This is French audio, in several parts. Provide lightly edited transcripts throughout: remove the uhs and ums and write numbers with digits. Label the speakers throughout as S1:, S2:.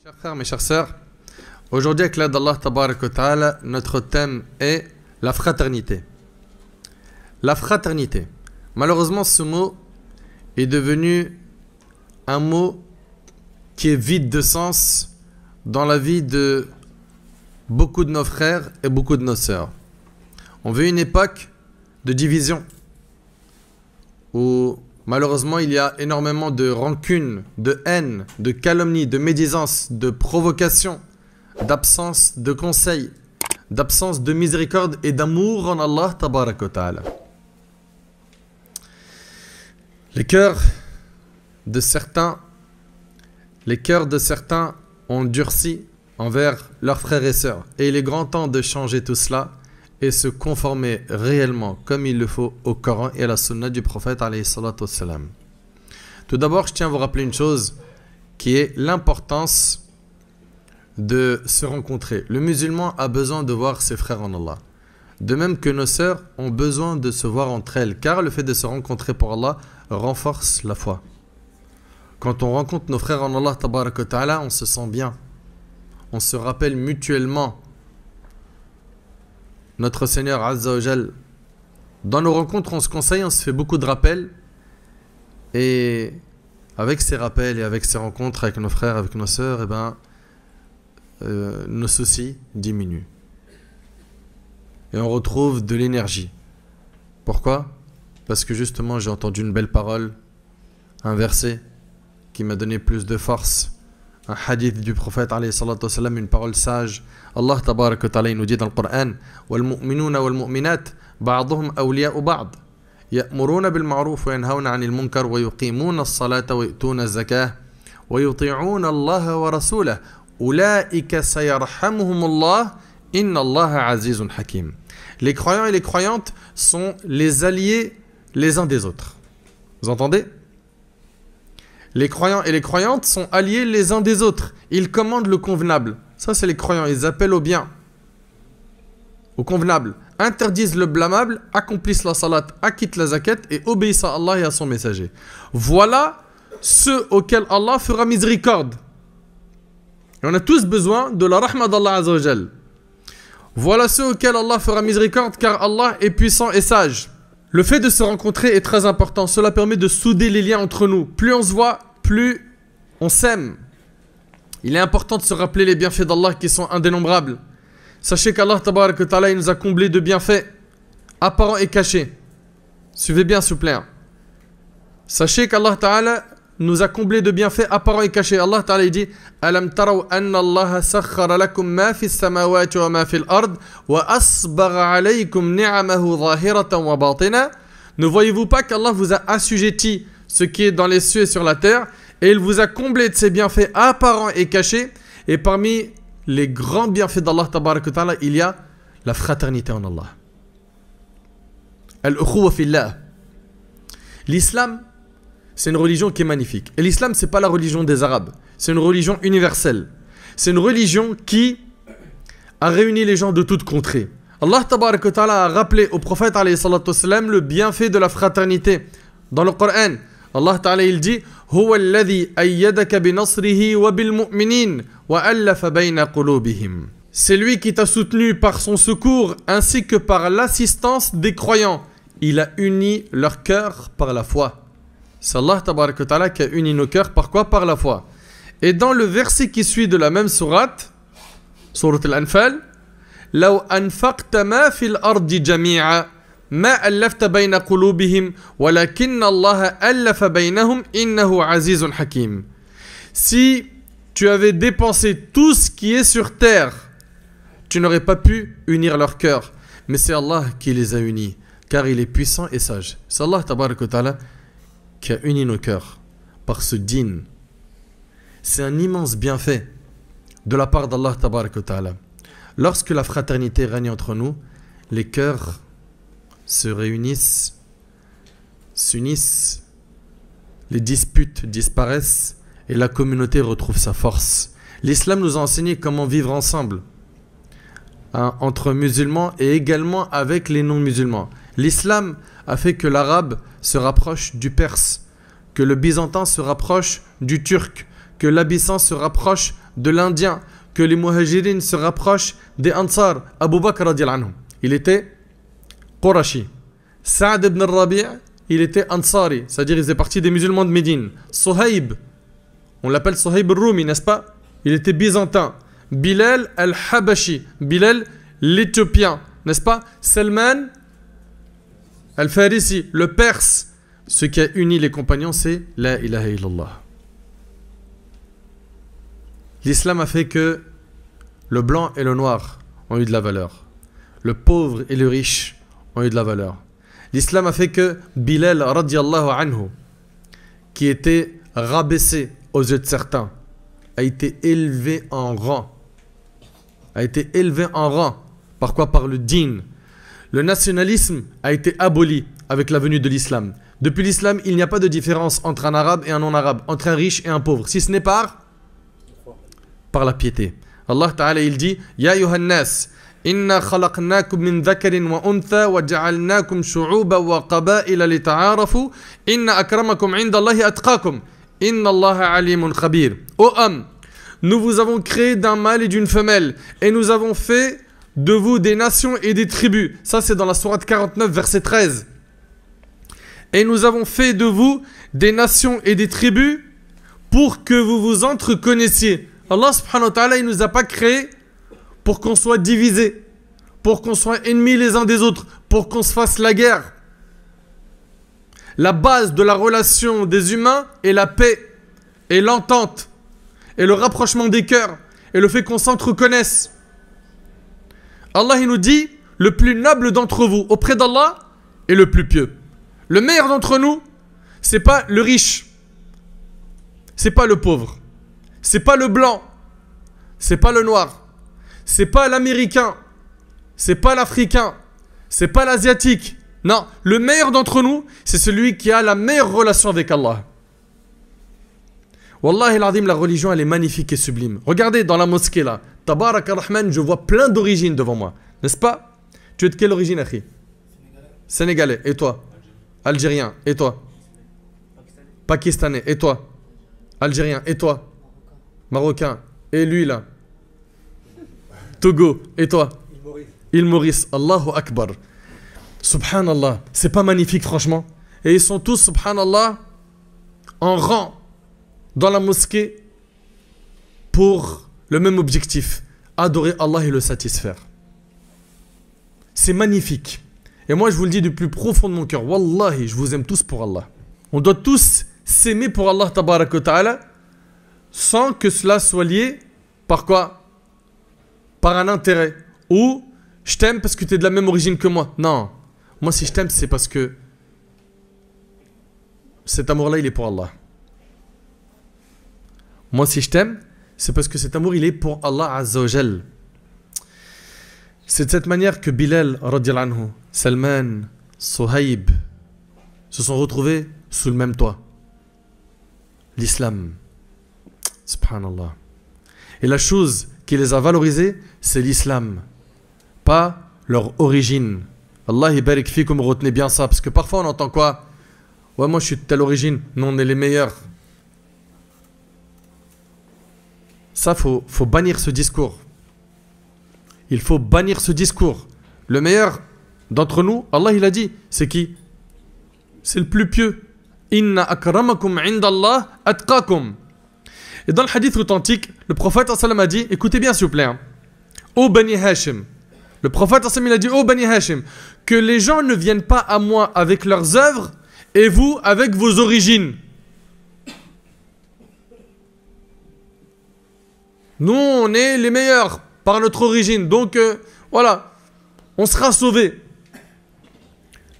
S1: Chers frères, mes chères sœurs, aujourd'hui avec l'aide d'Allah Tabarak wa Ta'ala, notre thème est la fraternité. La fraternité. Malheureusement, ce mot est devenu un mot qui est vide de sens dans la vie de beaucoup de nos frères et beaucoup de nos sœurs. On veut une époque de division où malheureusement il y a énormément de rancune, de haine, de calomnie, de médisance, de provocation, d'absence de conseil, d'absence de miséricorde et d'amour en Allah Tabarak wa Ta'ala. Les cœurs de certains ont durci envers leurs frères et sœurs. Et il est grand temps de changer tout cela et se conformer réellement comme il le faut au Coran et à la Sunna du prophète alayhi salatu wassalam. Tout d'abord, je tiens à vous rappeler une chose qui est l'importance de se rencontrer. Le musulman a besoin de voir ses frères en Allah. De même que nos sœurs ont besoin de se voir entre elles, car le fait de se rencontrer pour Allah renforce la foi. Quand on rencontre nos frères en Allah, tabarak wa ta'ala, on se sent bien. On se rappelle mutuellement notre Seigneur Azza wa Jal. Dans nos rencontres, on se conseille, on se fait beaucoup de rappels. Et avec ces rappels et avec ces rencontres avec nos frères, avec nos sœurs, nos soucis diminuent. Et on retrouve de l'énergie. Pourquoi? Parce que justement, j'ai entendu une belle parole, un verset qui m'a donné plus de force, un hadith du prophète alayhi salatu wasalam, une parole sage. Allah tabarak wa ta'ala nous dit dans le Coran: wal mu'minuna wal mu'minat ba'duhum awliya'u ba'd ya'muruna bil ma'ruf wa yanhauna 'anil munkar wa yuqimuna as-salata wa yu'tuna az-zakah wa yuti'una Allah wa rasulahu ulaika sayarhamuhumullah inna Allah 'azizun hakim. Les croyants et les croyantes sont les alliés les uns des autres. Vous entendez? Les croyants et les croyantes sont alliés les uns des autres. Ils commandent le convenable. Ça, c'est les croyants. Ils appellent au bien, au convenable. Interdisent le blâmable, accomplissent la salat, acquittent la zakat et obéissent à Allah et à son messager. Voilà ceux auxquels Allah fera miséricorde. Et on a tous besoin de la rahma d'Allah Azza wa Jal. Voilà ceux auxquels Allah fera miséricorde, car Allah est puissant et sage. Le fait de se rencontrer est très important. Cela permet de souder les liens entre nous. Plus on se voit, plus on s'aime. Il est important de se rappeler les bienfaits d'Allah qui sont indénombrables. Sachez qu'Allah tabarak wa ta'ala, il nous a comblés de bienfaits apparents et cachés. Suivez bien, s'il vous plaît. Sachez qu'Allah ta'ala nous a comblés de bienfaits apparents et cachés. Allah ta'ala dit: Alam taraw anna Allah sakhkhara lakum ma fi as-samawati wa ma fi al-ard wa asbagha alaykum ni'amahu zahiratan wa batina. Ne voyez-vous pas qu'Allah vous a assujetti ce qui est dans les cieux et sur la terre, et il vous a comblé de ses bienfaits apparents et cachés. Et parmi les grands bienfaits d'Allah tabarak wa ta'ala, il y a la fraternité en Allah. Al-ukhuwa fillah. L'islam, c'est une religion qui est magnifique. Et l'islam, c'est pas la religion des Arabes. C'est une religion universelle. C'est une religion qui a réuni les gens de toutes contrées. Allah tabarak wa ta'ala a rappelé au prophète alayhi salatu wassalam le bienfait de la fraternité. Dans le Coran, Allah ta'ala il dit: Huwa alladhi ayyadaka bi nasrihi wa bil mu'minin wa allafa bayna qulubihim. C'est lui qui t'a soutenu par son secours ainsi que par l'assistance des croyants. Il a uni leur cœur par la foi. C'est Allah tabarak wa ta'ala qui a uni nos cœurs par quoi? Par la foi. Et dans le verset qui suit de la même sourate, sourate Al-Anfal, Law anfaqta ma fil ardi jami'a ma allafta bayna qulubihim walakinna Allah allafa baynahum innahu azizun hakim. Si tu avais dépensé tout ce qui est sur terre, tu n'aurais pas pu unir leur cœur. Mais c'est Allah qui les a unis, car il est puissant et sage. C'est Allah tabarak wa ta'ala qui a uni nos cœurs par ce dîn. C'est un immense bienfait de la part d'Allah tabarak wa ta'ala. Lorsque la fraternité règne entre nous, les cœurs se réunissent, s'unissent, les disputes disparaissent et la communauté retrouve sa force. L'islam nous a enseigné comment vivre ensemble, entre musulmans et également avec les non-musulmans. L'islam a fait que l'arabe se rapproche du perse, que le byzantin se rapproche du turc, que l'abyssin se rapproche de l'Indien, que les Muhajirin se rapprochent des Ansar. Abu Bakr radiallahu anhu, il était Qurashi. Saad ibn al-Rabi', il était Ansari, c'est-à-dire il faisait partie des musulmans de Médine. Suhaib, on l'appelle Suhaib al-Rumi, n'est-ce pas? Il était byzantin. Bilal al-Habashi, Bilal l'Éthiopien, n'est-ce pas? Salman al-Farisi, le Perse. Ce qui a uni les compagnons, c'est la ilaha illallah. L'islam a fait que le blanc et le noir ont eu de la valeur. Le pauvre et le riche ont eu de la valeur. L'islam a fait que Bilal radiallahu anhu, qui était rabaissé aux yeux de certains, a été élevé en rang. A été élevé en rang. Par quoi? Par le din. Le nationalisme a été aboli avec la venue de l'islam. Depuis l'islam, il n'y a pas de différence entre un arabe et un non-arabe, entre un riche et un pauvre, si ce n'est par la piété. Allah Ta'ala, il dit Ya ayyuhan-nas, inna khalaqnakum min dhakarin wa untha wa ja'alnakum shu'uban wa qaba'ila lita'arafu inna akramakum 'inda Allahi atqakum inna Allaha 'alimun khabir. Ô homme, nous vous avons créé d'un mâle et d'une femelle et nous avons fait de vous des nations et des tribus. Ça c'est dans la sourate 49 verset 13. Et nous avons fait de vous des nations et des tribus pour que vous vous entreconnaissiez. Allah subhanahu wa ta'ala, il ne nous a pas créés pour qu'on soit divisés, pour qu'on soit ennemis les uns des autres, pour qu'on se fasse la guerre. La base de la relation des humains est la paix, et l'entente, et le rapprochement des cœurs, et le fait qu'on s'entreconnaisse. Allah il nous dit, le plus noble d'entre vous auprès d'Allah est le plus pieux. Le meilleur d'entre nous, c'est pas le riche, c'est pas le pauvre, c'est pas le blanc, c'est pas le noir, c'est pas l'américain, c'est pas l'africain, c'est pas l'asiatique. Non, le meilleur d'entre nous, c'est celui qui a la meilleure relation avec Allah. Wallahi al-azim, la religion elle est magnifique et sublime. Regardez dans la mosquée là, Tabarak ar-Rahman, je vois plein d'origines devant moi, n'est-ce pas? Tu es de quelle origine, Akhi? Sénégalais. Et toi? Algérien. Et toi? Pakistanais. Et toi? Algérien. Et toi? Marocain. Et lui là? Togo. Et toi? Île Maurice. Allahu Akbar. Subhanallah. C'est pas magnifique franchement? Et ils sont tous, subhanallah, en rang dans la mosquée pour le même objectif. Adorer Allah et le satisfaire. C'est magnifique. Et moi je vous le dis du plus profond de mon cœur, Wallahi, je vous aime tous pour Allah. On doit tous s'aimer pour Allah tabaraka wa ta'ala, sans que cela soit lié par quoi? Par un intérêt. Ou je t'aime parce que tu es de la même origine que moi. Non. Moi si je t'aime c'est parce que cet amour-là il est pour Allah. Moi si je t'aime, c'est parce que cet amour il est pour Allah Azza wa Jal. C'est de cette manière que Bilal, radiallahu anhu, Salman, Suhaib se sont retrouvés sous le même toit. L'islam. Subhanallah. Et la chose qui les a valorisés, c'est l'islam. Pas leur origine. Allah barik fikum, retenez bien ça. Parce que parfois on entend quoi? Ouais, moi je suis de telle origine. Nous on est les meilleurs. Ça, faut bannir ce discours. Il faut bannir ce discours. Le meilleur d'entre nous, Allah il a dit, c'est qui? C'est le plus pieux. Inna akramakum indallah atqakum. Et dans le hadith authentique, le prophète sallam a dit, écoutez bien s'il vous plaît, hein, ô Bani Hashim, le prophète sallam il a dit, ô Bani Hashim, que les gens ne viennent pas à moi avec leurs œuvres et vous avec vos origines. Nous on est les meilleurs par notre origine. Donc, voilà, on sera sauvé.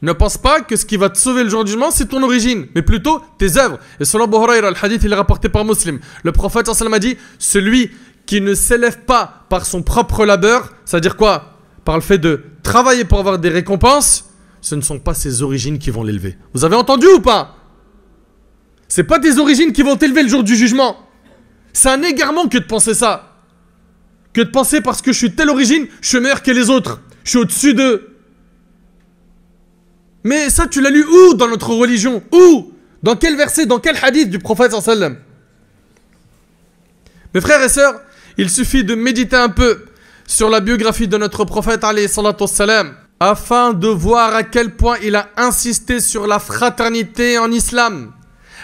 S1: Ne pense pas que ce qui va te sauver le jour du jugement, c'est ton origine, mais plutôt tes œuvres. Et selon Abu Hurayra, le hadith, il est rapporté par Muslim. Le prophète sallam a dit, celui qui ne s'élève pas par son propre labeur, c'est-à-dire quoi? Par le fait de travailler pour avoir des récompenses, ce ne sont pas ses origines qui vont l'élever. Vous avez entendu ou pas? C'est pas tes origines qui vont t'élever le jour du jugement. C'est un égarement que de penser ça. Que de penser parce que je suis de telle origine, je suis meilleur que les autres. Je suis au-dessus d'eux. Mais ça, tu l'as lu où dans notre religion? Où? Dans quel verset? Dans quel hadith du prophète sallam? Mes frères et sœurs, Il suffit de méditer un peu sur la biographie de notre prophète alayhi salatu wassalam, afin de voir à quel point il a insisté sur la fraternité en islam.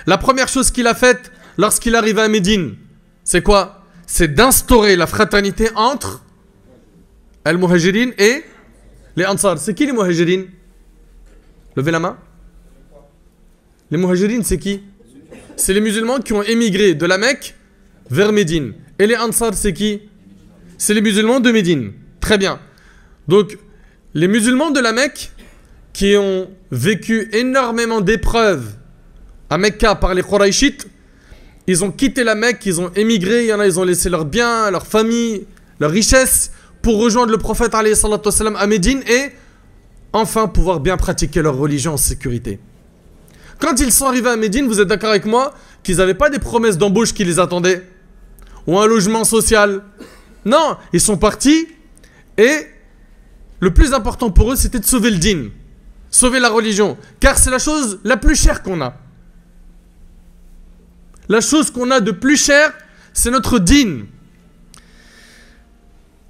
S1: La première chose qu'il a faite lorsqu'il arrive à Médine, c'est quoi? C'est d'instaurer la fraternité entre al-Muhajirin et les Ansar. C'est qui les Muhajirin? Levez la main. Les Muhajirin, c'est qui? C'est les musulmans qui ont émigré de la Mecque vers Médine. Et les Ansar, c'est qui? C'est les musulmans de Médine. Très bien. Donc, les musulmans de la Mecque qui ont vécu énormément d'épreuves à Mecca par les Qurayshites, ils ont quitté la Mecque, ils ont émigré, il y en a, ils ont laissé leurs biens, leur famille, leurs richesses pour rejoindre le prophète alayhi salatu wassalam à Médine et enfin pouvoir bien pratiquer leur religion en sécurité. Quand ils sont arrivés à Médine, vous êtes d'accord avec moi qu'ils n'avaient pas des promesses d'embauche qui les attendaient ou un logement social. Non, ils sont partis et le plus important pour eux, c'était de sauver le dîn, sauver la religion, car c'est la chose la plus chère qu'on a. La chose qu'on a de plus chère, c'est notre dîn.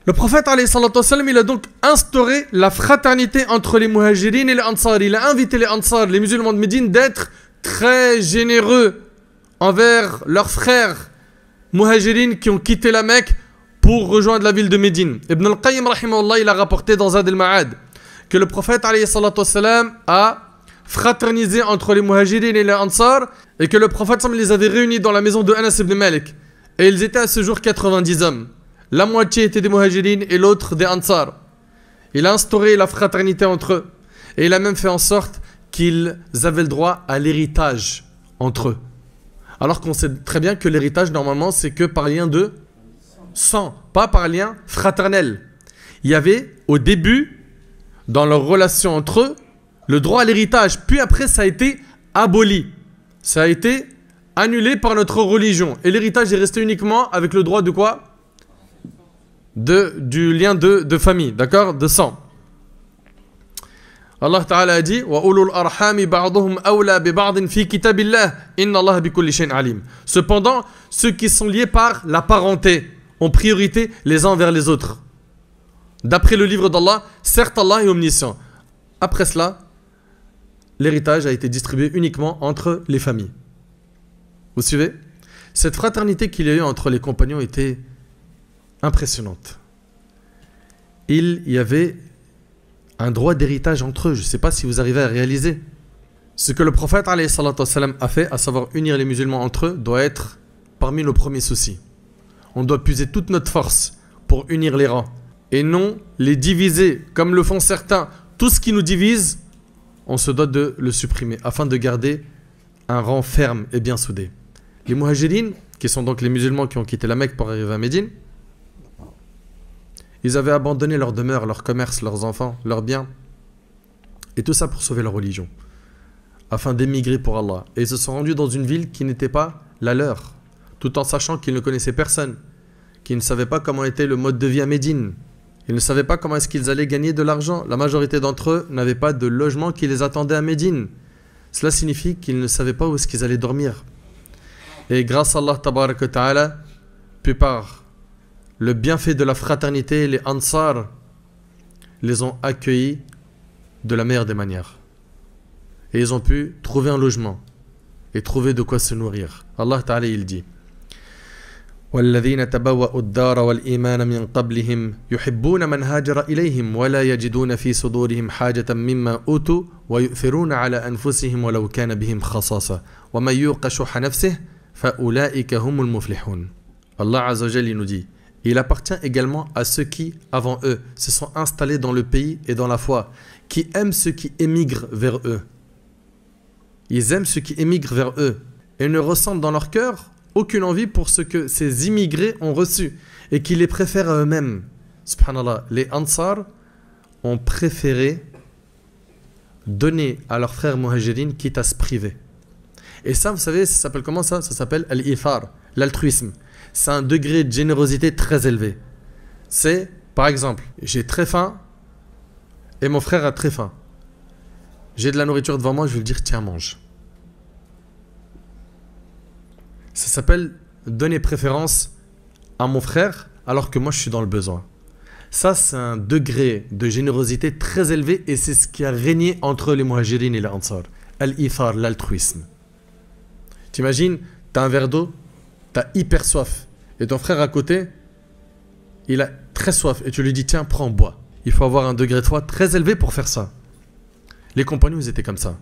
S1: Le prophète alayhi salatu wassalam, il a donc instauré la fraternité entre les muhajirin et les ansar. Il a invité les ansar, les musulmans de Médine, d'être très généreux envers leurs frères muhajirin qui ont quitté la Mecque pour rejoindre la ville de Médine. Ibn al-Qayyim rahimahullah, il a rapporté dans Zad al-Ma'ad que le prophète alayhi salatu wassalam a fraternisé entre les muhajirin et les ansar et que le prophète les avait réunis dans la maison de Anas ibn Malik. Et ils étaient à ce jour 90 hommes. La moitié étaient des muhajirin et l'autre des ansar. Il a instauré la fraternité entre eux. Et il a même fait en sorte qu'ils avaient le droit à l'héritage entre eux. Alors qu'on sait très bien que l'héritage, normalement, c'est que par lien de sang, pas par lien fraternel. Il y avait, au début, dans leur relation entre eux, le droit à l'héritage. Puis après, ça a été aboli. Ça a été annulé par notre religion. Et l'héritage est resté uniquement avec le droit de quoi? Du lien de famille, d'accord? De sang. Allah Ta'ala a dit wa ulul arhami ba'duhum awla bi ba'din fi kitabillah inna Allah bi kulli shay'in alim. Cependant, ceux qui sont liés par la parenté ont priorité les uns vers les autres. D'après le livre d'Allah, certes Allah est omniscient. Après cela, l'héritage a été distribué uniquement entre les familles. Vous suivez? Cette fraternité qu'il y a eu entre les compagnons était impressionnante. Il y avait un droit d'héritage entre eux. Je ne sais pas si vous arrivez à réaliser. Ce que le prophète alayhi salatu wassalam a fait, à savoir unir les musulmans entre eux, doit être parmi nos premiers soucis. On doit puiser toute notre force pour unir les rangs et non les diviser comme le font certains. Tout ce qui nous divise, on se doit de le supprimer afin de garder un rang ferme et bien soudé. Les muhajirin, qui sont donc les musulmans qui ont quitté la Mecque pour arriver à Médine, ils avaient abandonné leur demeure, leur commerce, leurs enfants, leurs biens. Et tout ça pour sauver leur religion. Afin d'émigrer pour Allah. Et ils se sont rendus dans une ville qui n'était pas la leur. Tout en sachant qu'ils ne connaissaient personne. Qu'ils ne savaient pas comment était le mode de vie à Médine. Ils ne savaient pas comment est-ce qu'ils allaient gagner de l'argent. La majorité d'entre eux n'avaient pas de logement qui les attendait à Médine. Cela signifie qu'ils ne savaient pas où est-ce qu'ils allaient dormir. Et grâce à Allah tabarak wa ta'ala, puis par le bienfait de la fraternité, les Ansar les ont accueillis de la meilleure des manières. Et ils ont pu trouver un logement et trouver de quoi se nourrir. Allah Ta'ala il dit وَالَّذِينَ تَبَوَّأُوا الدَّارَ وَالْإِيمَانَ مِنْ قَبْلِهِمْ يُحِبُّونَ مَنْ هَاجَرَ إِلَيْهِمْ وَلَا يَجِدُونَ فِي صُدُورِهِمْ حَاجَةً مِمَّا أُوتُوا وَيُؤْثِرُونَ عَلَى أَنفُسِهِمْ وَلَوْ كَانَ بِهِمْ خَصَاصَةٌ وَمَنْ يُوقَ شُحَّ نَفْسِهِ فَأُولَئِكَ هُمُ الْمُفْلِحُونَ. Allah Azza wa Jalla nous dit: il appartient également à ceux qui, avant eux, se sont installés dans le pays et dans la foi, qui aiment ceux qui émigrent vers eux. Ils aiment ceux qui émigrent vers eux et ne ressentent dans leur cœur aucune envie pour ce que ces immigrés ont reçu et qui les préfèrent à eux-mêmes. Subhanallah, les Ansar ont préféré donner à leurs frères muhajirin quitte à se priver. Et ça, vous savez, ça s'appelle comment ça? Ça s'appelle al-ifar, l'altruisme. C'est un degré de générosité très élevé. C'est, par exemple, j'ai très faim et mon frère a très faim. J'ai de la nourriture devant moi, je vais lui dire tiens, mange. Ça s'appelle donner préférence à mon frère alors que moi je suis dans le besoin. Ça, c'est un degré de générosité très élevé et c'est ce qui a régné entre les muhajirines et les ansar. Al-ithar, l'altruisme. T'imagines, t'as un verre d'eau, t'as hyper soif et ton frère à côté, il a très soif et tu lui dis tiens, prends, bois. Il faut avoir un degré de foi très élevé pour faire ça. Les compagnons, ils étaient comme ça.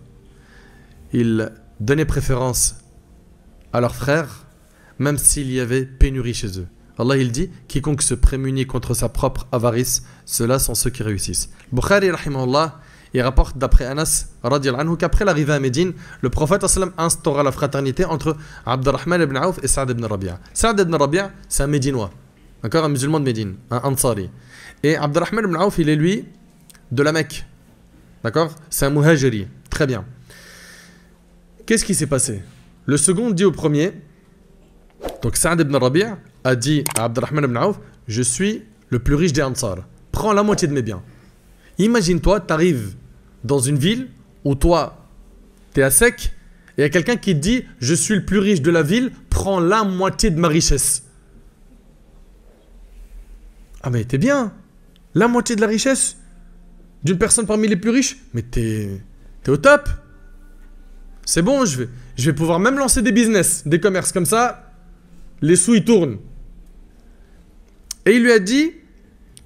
S1: Ils donnaient préférence à leurs frères, même s'il y avait pénurie chez eux. Allah, il dit, quiconque se prémunit contre sa propre avarice, ceux-là sont ceux qui réussissent. Bukhari, rahimahullah, il rapporte d'après Anas, radiallahu anhu, qu'après l'arrivée à Médine, le prophète instaura la fraternité entre Abdurrahman ibn Auf et Saad ibn Rabi'a. Saad ibn Rabi'a, c'est un Médinois, d'accord, un musulman de Médine, un Ansari. Et Abdurrahman ibn Auf, il est lui de la Mecque, d'accord, c'est un muhajiri, très bien. Qu'est-ce qui s'est passé? Le second dit au premier, donc Saad ibn Rabi'a a dit à Abdurrahman ibn Auf, je suis le plus riche des Ansar, prends la moitié de mes biens. Imagine-toi, tu arrives dans une ville où toi, tu es à sec, et il y a quelqu'un qui te dit, je suis le plus riche de la ville, prends la moitié de ma richesse. Ah mais t'es bien, la moitié de la richesse d'une personne parmi les plus riches, mais t'es au top. C'est bon, je vais pouvoir même lancer des business, des commerces comme ça, les sous ils tournent. Et il lui a dit,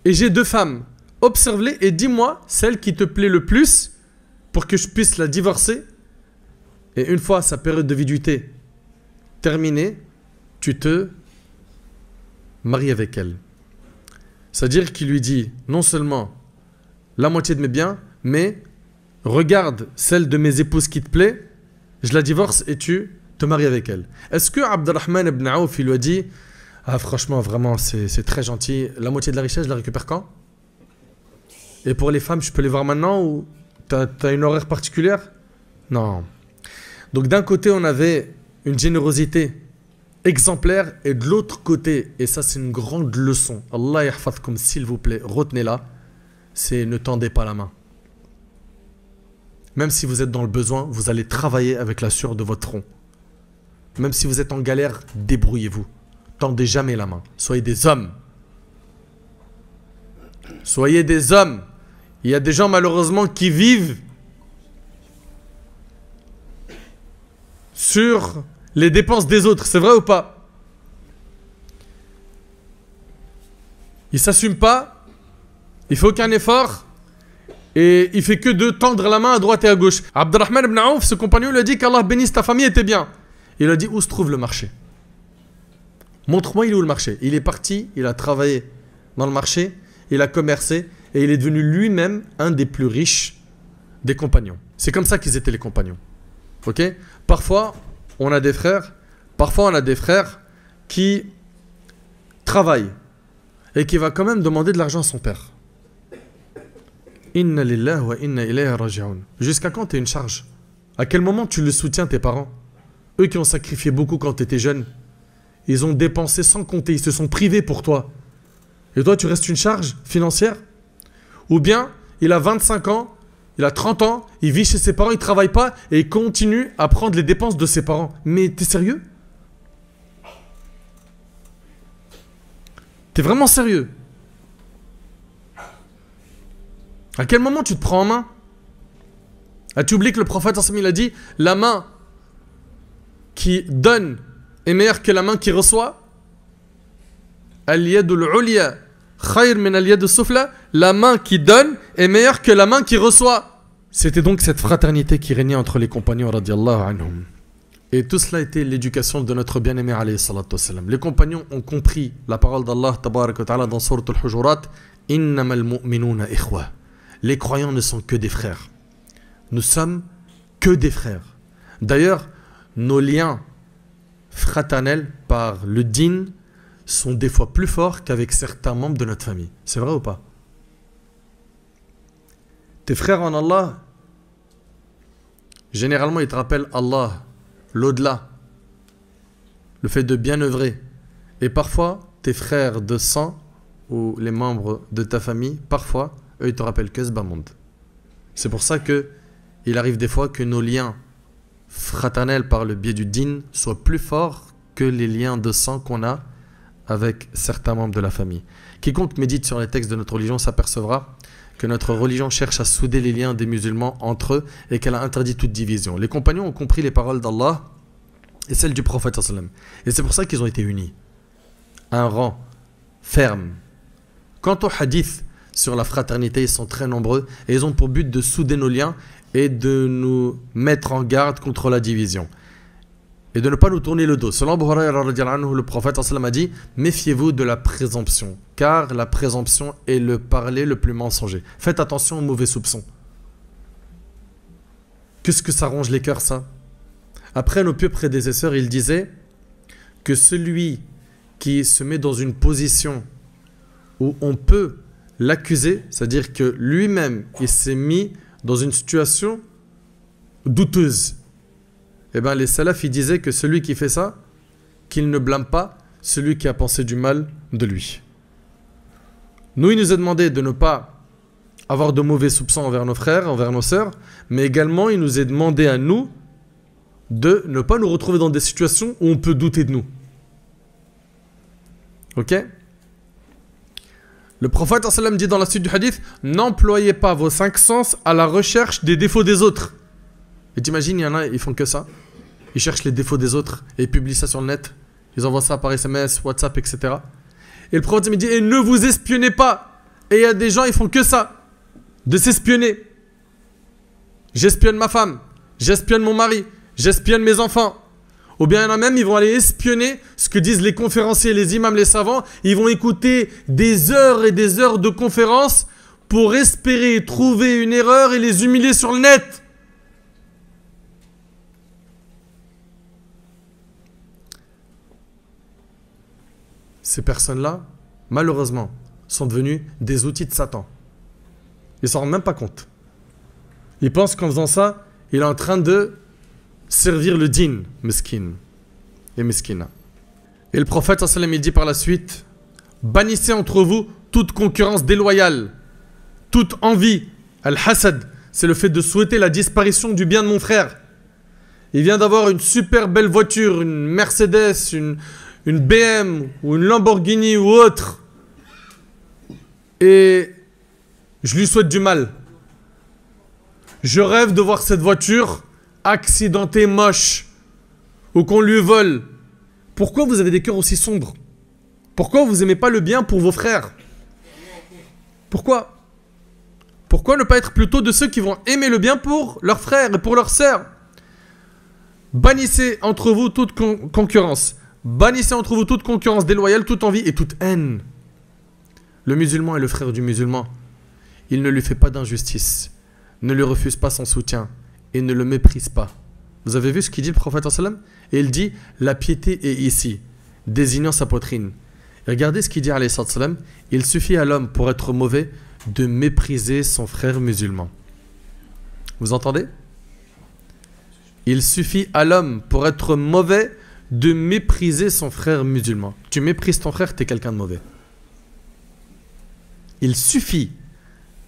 S1: et j'ai 2 femmes, observe-les et dis-moi celle qui te plaît le plus pour que je puisse la divorcer. Et une fois sa période de viduité terminée, tu te maries avec elle. C'est-à-dire qu'il lui dit non seulement la moitié de mes biens, mais regarde celle de mes épouses qui te plaît, je la divorce et tu te maries avec elle. Est-ce que Abdurrahman ibn Auf il lui a dit ah franchement vraiment c'est très gentil, la moitié de la richesse je la récupère quand? Et pour les femmes je peux les voir maintenant ou t'as une horaire particulière? Non. Donc d'un côté on avait une générosité exemplaire et de l'autre côté, et ça c'est une grande leçon, Allah yahfadkum s'il vous plaît, retenez-la, c'est ne tendez pas la main. Même si vous êtes dans le besoin, vous allez travailler avec la sueur de votre front. Même si vous êtes en galère, débrouillez-vous. Tendez jamais la main. Soyez des hommes. Soyez des hommes. Il y a des gens malheureusement qui vivent sur les dépenses des autres. C'est vrai ou pas? Il ne s'assume pas. Il ne fait aucun effort. Et il fait que de tendre la main à droite et à gauche. Abdurrahman ibn Auf, ce compagnon, lui a dit qu'Allah bénisse ta famille et tes biens. Il a dit où se trouve le marché? Montre-moi il est où le marché. Il est parti, il a travaillé dans le marché, il a commercé et il est devenu lui-même un des plus riches des compagnons. C'est comme ça qu'ils étaient les compagnons. Ok? Parfois, on a des frères qui travaillent et qui va quand même demander de l'argent à son père. Inna lillahi wa inna ilayhi raji'un. Jusqu'à quand t'es une charge? À quel moment tu le soutiens tes parents? Eux qui ont sacrifié beaucoup quand tu étais jeune. Ils ont dépensé sans compter, ils se sont privés pour toi. Et toi tu restes une charge financière? Ou bien il a 25 ans, il a 30 ans, il vit chez ses parents, il ne travaille pas et il continue à prendre les dépenses de ses parents. Mais t'es sérieux? T'es vraiment sérieux? À quel moment tu te prends en main? As-tu oublié que le prophète il a dit la main qui donne est meilleure que la main qui reçoit? Al-yadul uliya khayr min al-yad as-sufla. La main qui donne est meilleure que la main qui reçoit. C'était donc cette fraternité qui régnait entre les compagnons radiyallahu anhum. Et tout cela était l'éducation de notre bien-aimé alayhi salatu wassalam. Les compagnons ont compris la parole d'Allah tabarak wa ta'ala dans Sourate al-Hujurat, innamal mu'minuna ikhwa. Les croyants ne sont que des frères. Nous sommes que des frères. D'ailleurs, nos liens fraternels par le din sont des fois plus forts qu'avec certains membres de notre famille. C'est vrai ou pas? Tes frères en Allah, généralement ils te rappellent Allah, l'au-delà, le fait de bien œuvrer. Et parfois, tes frères de sang ou les membres de ta famille, parfois, eux ils te rappellent que ce bas monde. C'est pour ça que il arrive des fois que nos liens fraternels par le biais du din soient plus forts que les liens de sang qu'on a avec certains membres de la famille. Quiconque médite sur les textes de notre religion s'apercevra que notre religion cherche à souder les liens des musulmans entre eux et qu'elle a interdit toute division. Les compagnons ont compris les paroles d'Allah et celles du prophète sallam. Et c'est pour ça qu'ils ont été unis. Un rang ferme. Quant aux hadiths sur la fraternité, ils sont très nombreux et ils ont pour but de souder nos liens et de nous mettre en garde contre la division. Et de ne pas nous tourner le dos. Selon Abu Hurayra, le prophète sallam a dit « Méfiez-vous de la présomption, car la présomption est le parler le plus mensonger. » Faites attention aux mauvais soupçons. Qu'est-ce que ça ronge les cœurs, ça? Après, nos pieux prédécesseurs, ils disaient que celui qui se met dans une position où on peut l'accuser, c'est-à-dire que lui-même, il s'est mis dans une situation douteuse. Eh bien, les salafs, ils disaient que celui qui fait ça, qu'il ne blâme pas celui qui a pensé du mal de lui. Nous, il nous a demandé de ne pas avoir de mauvais soupçons envers nos frères, envers nos sœurs, mais également, il nous est demandé à nous de ne pas nous retrouver dans des situations où on peut douter de nous. Ok? Le prophète sallam dit dans la suite du hadith, n'employez pas vos 5 sens à la recherche des défauts des autres. Et t'imagines, il y en a, ils font que ça. Ils cherchent les défauts des autres et ils publient ça sur le net. Ils envoient ça par SMS, WhatsApp, etc. Et le prophète me dit, et ne vous espionnez pas. Et il y a des gens, ils font que ça. De s'espionner. J'espionne ma femme. J'espionne mon mari. J'espionne mes enfants. Ou bien il y en a même, ils vont aller espionner ce que disent les conférenciers, les imams, les savants. Ils vont écouter des heures et des heures de conférences pour espérer trouver une erreur et les humilier sur le net. Ces personnes-là, malheureusement, sont devenues des outils de Satan. Ils ne s'en rendent même pas compte. Ils pensent qu'en faisant ça, il est en train de servir le dîn, meskin et meskina. Et le prophète sallam il dit par la suite, bannissez entre vous toute concurrence déloyale, toute envie. Al-hasad, c'est le fait de souhaiter la disparition du bien de mon frère. Il vient d'avoir une super belle voiture, une Mercedes, une BM ou une Lamborghini ou autre. Et je lui souhaite du mal. Je rêve de voir cette voiture accidentée, moche, ou qu'on lui vole. Pourquoi vous avez des cœurs aussi sombres? Pourquoi vous n'aimez pas le bien pour vos frères? Pourquoi? Pourquoi ne pas être plutôt de ceux qui vont aimer le bien pour leurs frères et pour leurs sœurs? Bannissez entre vous toute concurrence. Bannissez entre vous toute concurrence déloyale, toute envie et toute haine. Le musulman est le frère du musulman. Il ne lui fait pas d'injustice, ne lui refuse pas son soutien et ne le méprise pas. Vous avez vu ce qu'il dit le prophète sallam? Et il dit, la piété est ici, désignant sa poitrine. Et regardez ce qu'il dit alayhi sallam. Il suffit à l'homme pour être mauvais de mépriser son frère musulman. Vous entendez? Il suffit à l'homme pour être mauvais de mépriser son frère musulman. Tu méprises ton frère, tu es quelqu'un de mauvais. Il suffit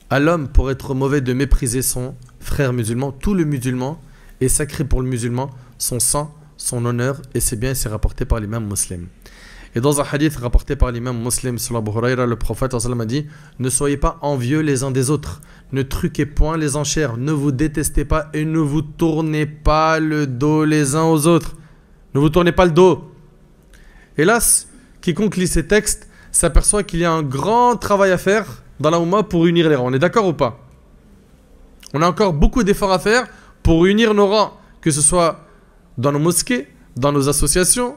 S1: à l'homme pour être mauvais de mépriser son frère musulman. Tout le musulman est sacré pour le musulman, son sang, son honneur, et c'est bien, c'est rapporté par l'imam Muslim. Et dans un hadith rapporté par l'imam Muslim sur Abu Hurayra, le prophète a dit, ne soyez pas envieux les uns des autres, ne truquez point les enchères, ne vous détestez pas et ne vous tournez pas le dos les uns aux autres. Ne vous tournez pas le dos. Hélas, quiconque lit ces textes s'aperçoit qu'il y a un grand travail à faire dans la Oumma pour unir les rangs. On est d'accord ou pas? On a encore beaucoup d'efforts à faire pour unir nos rangs, que ce soit dans nos mosquées, dans nos associations,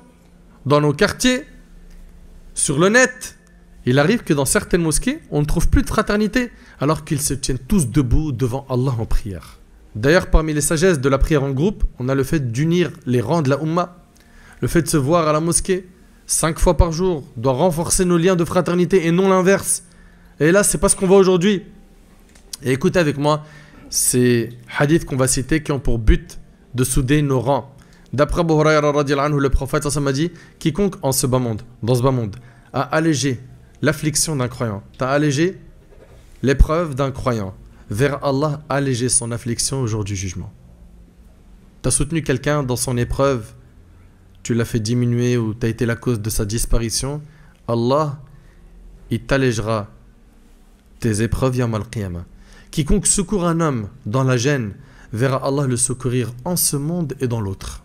S1: dans nos quartiers, sur le net. Il arrive que dans certaines mosquées, on ne trouve plus de fraternité, alors qu'ils se tiennent tous debout devant Allah en prière. D'ailleurs, parmi les sagesses de la prière en groupe, on a le fait d'unir les rangs de la Oumma. Le fait de se voir à la mosquée 5 fois par jour doit renforcer nos liens de fraternité et non l'inverse. Et là, c'est pas ce qu'on voit aujourd'hui. Et écoutez avec moi ces hadiths qu'on va citer qui ont pour but de souder nos rangs. D'après Abu Hurayra radhiyallahu anhu, le prophète a dit, quiconque en ce bas monde, dans ce bas monde, a allégé l'affliction d'un croyant, t'as allégé l'épreuve d'un croyant, vers Allah alléger son affliction au jour du jugement. T'as soutenu quelqu'un dans son épreuve, tu l'as fait diminuer ou t'as été la cause de sa disparition, Allah, il t'allégera tes épreuves yawm al-qiyamah. Quiconque secourt un homme dans la gêne verra Allah le secourir en ce monde et dans l'autre.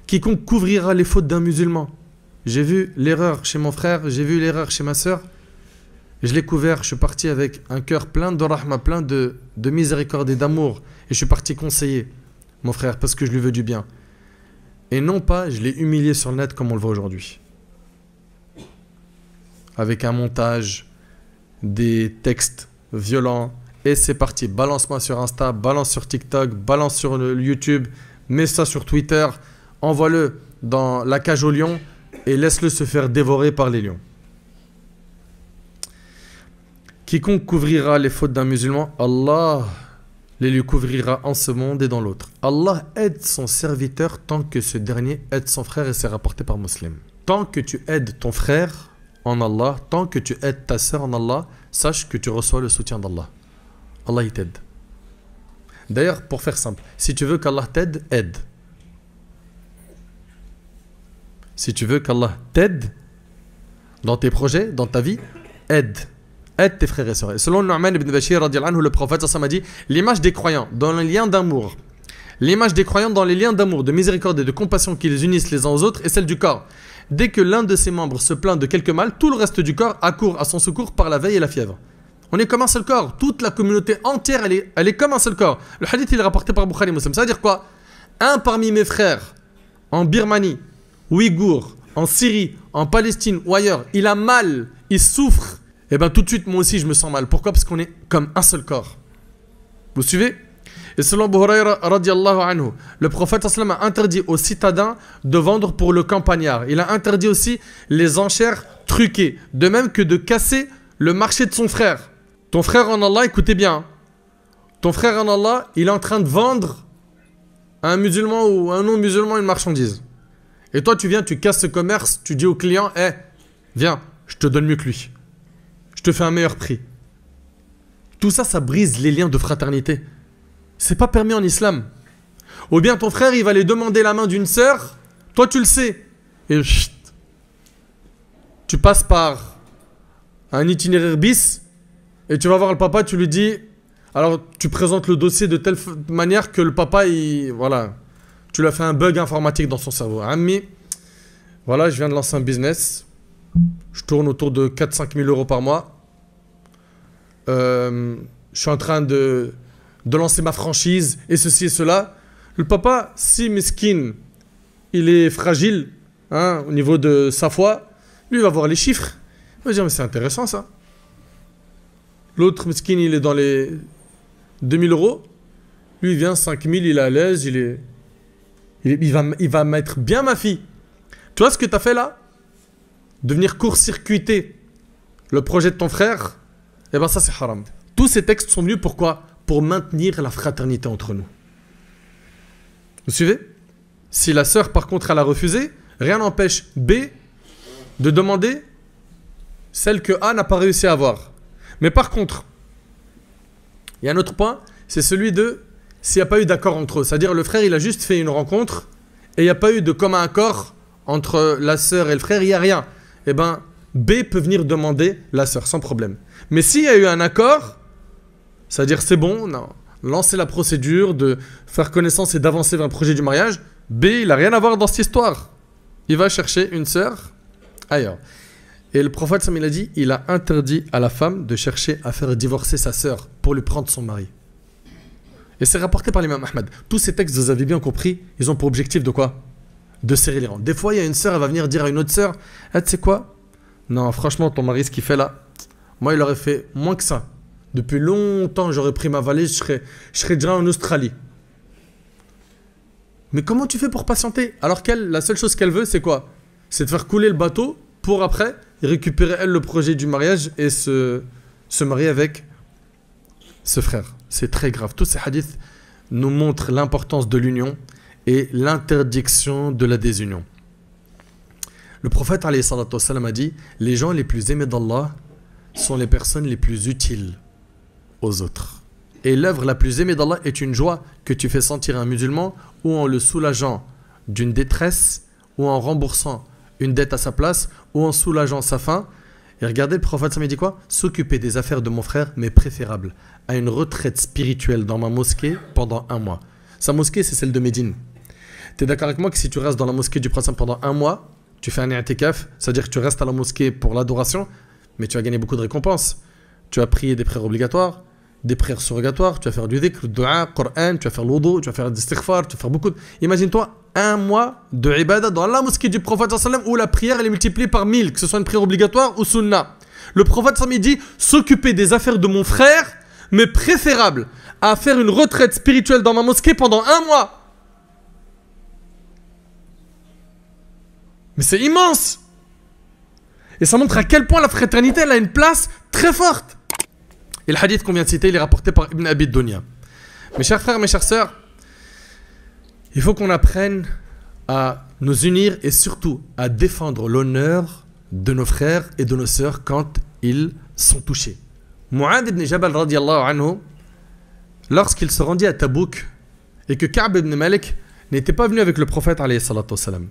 S1: Quiconque couvrira les fautes d'un musulman. J'ai vu l'erreur chez mon frère, j'ai vu l'erreur chez ma sœur. Je l'ai couvert, je suis parti avec un cœur plein de rahma, plein de miséricorde et d'amour. Et je suis parti conseiller mon frère parce que je lui veux du bien. Et non pas, je l'ai humilié sur le net comme on le voit aujourd'hui. Avec un montage, des textes violents. Et c'est parti, balance-moi sur Insta, balance sur TikTok, balance sur le YouTube, mets ça sur Twitter, envoie-le dans la cage aux lions et laisse-le se faire dévorer par les lions. Quiconque couvrira les fautes d'un musulman, Allah les lui couvrira en ce monde et dans l'autre. Allah aide son serviteur tant que ce dernier aide son frère et c'est rapporté par Muslim. Tant que tu aides ton frère en Allah, tant que tu aides ta sœur en Allah, sache que tu reçois le soutien d'Allah. Allah il t'aide. D'ailleurs, pour faire simple, si tu veux qu'Allah t'aide, aide. Si tu veux qu'Allah t'aide dans tes projets, dans ta vie, aide. Aide tes frères et sœurs. Et selon Nu'man ibn Bashir, le prophète a dit l'image des croyants dans les liens d'amour. L'image des croyants dans les liens d'amour, de miséricorde et de compassion qui les unissent les uns aux autres est celle du corps. Dès que l'un de ses membres se plaint de quelque mal, tout le reste du corps accourt à son secours par la veille et la fièvre. On est comme un seul corps. Toute la communauté entière, elle est comme un seul corps. Le hadith, il est rapporté par Bukhari Muslim. Ça veut dire quoi? Un parmi mes frères, en Birmanie, Ouïghour, en Syrie, en Palestine ou ailleurs, il a mal, il souffre. Et bien tout de suite, moi aussi, je me sens mal. Pourquoi? Parce qu'on est comme un seul corps. Vous suivez? Et selon Abu Hurayra, radiallahu anhu, le prophète sallam a interdit aux citadins de vendre pour le campagnard. Il a interdit aussi les enchères truquées. De même que de casser le marché de son frère. Ton frère en Allah, écoutez bien. Ton frère en Allah, il est en train de vendre à un musulman ou à un non-musulman une marchandise. Et toi, tu viens, tu casses ce commerce, tu dis au client, viens, je te donne mieux que lui. Je te fais un meilleur prix. Tout ça, ça brise les liens de fraternité. C'est pas permis en islam. Ou bien ton frère, il va aller demander la main d'une sœur. Toi, tu le sais. Et chut, tu passes par un itinéraire bis. Et tu vas voir le papa, tu lui dis... Alors, tu présentes le dossier de telle manière que le papa, voilà. Tu lui as fait un bug informatique dans son cerveau. Ami, voilà, je viens de lancer un business. Je tourne autour de 4-5 000 euros par mois. Je suis en train de lancer ma franchise et ceci et cela. Le papa, si mesquine, il est fragile au niveau de sa foi, lui il va voir les chiffres. Il va dire, mais c'est intéressant ça. L'autre mesquine, il est dans les 2000 euros. Lui, il vient 5000, il est à l'aise, il va mettre bien ma fille. Tu vois ce que tu as fait là? De venir court-circuiter le projet de ton frère, eh bien ça c'est haram. Tous ces textes sont venus pourquoi? Pour maintenir la fraternité entre nous. Vous suivez? Si la sœur par contre elle a refusé, rien n'empêche B de demander celle que A n'a pas réussi à avoir. Mais par contre, il y a un autre point, c'est celui de s'il n'y a pas eu d'accord entre eux. C'est-à-dire le frère il a juste fait une rencontre et il n'y a pas eu de commun accord entre la sœur et le frère, il n'y a rien. Eh bien, B peut venir demander la sœur sans problème. Mais s'il y a eu un accord, c'est-à-dire c'est bon, non, lancer la procédure de faire connaissance et d'avancer vers le projet du mariage, B, il n'a rien à voir dans cette histoire. Il va chercher une sœur ailleurs. Et le prophète, il a dit, il a interdit à la femme de chercher à faire divorcer sa sœur pour lui prendre son mari. Et c'est rapporté par l'imam Ahmed. Tous ces textes, vous avez bien compris, ils ont pour objectif de quoi? De serrer les rangs. Des fois, il y a une sœur, elle va venir dire à une autre sœur, tu sais quoi? Non, franchement, ton mari, ce qu'il fait là, moi, il aurait fait moins que ça. Depuis longtemps, j'aurais pris ma valise, je serais déjà en Australie. Mais comment tu fais pour patienter? Alors qu'elle, la seule chose qu'elle veut, c'est quoi? C'est de faire couler le bateau pour après récupérer, elle, le projet du mariage et se marier avec ce frère. C'est très grave. Tous ces hadiths nous montrent l'importance de l'union et l'interdiction de la désunion. Le prophète alayhi salatu wassalam a dit, les gens les plus aimés d'Allah sont les personnes les plus utiles aux autres. Et l'œuvre la plus aimée d'Allah est une joie que tu fais sentir à un musulman ou en le soulageant d'une détresse ou en remboursant une dette à sa place ou en soulageant sa faim. Et regardez, le prophète ça me dit quoi? S'occuper des affaires de mon frère, mais préférable à une retraite spirituelle dans ma mosquée pendant 1 mois. Sa mosquée, c'est celle de Médine. Tu es d'accord avec moi que si tu restes dans la mosquée du prophète pendant 1 mois, tu fais un i'tikaf, c'est-à-dire que tu restes à la mosquée pour l'adoration, mais tu vas gagner beaucoup de récompenses. Tu vas prier des prières obligatoires, des prières surrogatoires, tu vas faire du dhikr, du dua, Coran, tu vas faire l'wudu, tu vas faire des istighfar, tu vas faire beaucoup de... Imagine-toi 1 mois de ibadah dans la mosquée du prophète où la prière elle est multipliée par 1000, que ce soit une prière obligatoire ou sunnah. Le prophète dit s'occuper des affaires de mon frère, mais préférable à faire une retraite spirituelle dans ma mosquée pendant 1 mois. Mais c'est immense. Et ça montre à quel point la fraternité elle a une place très forte. Et le hadith qu'on vient de citer, il est rapporté par Ibn Abi Dunya. Mes chers frères, mes chères sœurs, il faut qu'on apprenne à nous unir et surtout à défendre l'honneur de nos frères et de nos sœurs quand ils sont touchés. Mu'adh ibn Jabal radiallahu anhu, lorsqu'il se rendit à Tabouk et que Ka'b ibn Malik n'était pas venu avec le prophète alayhi salatu wassalam,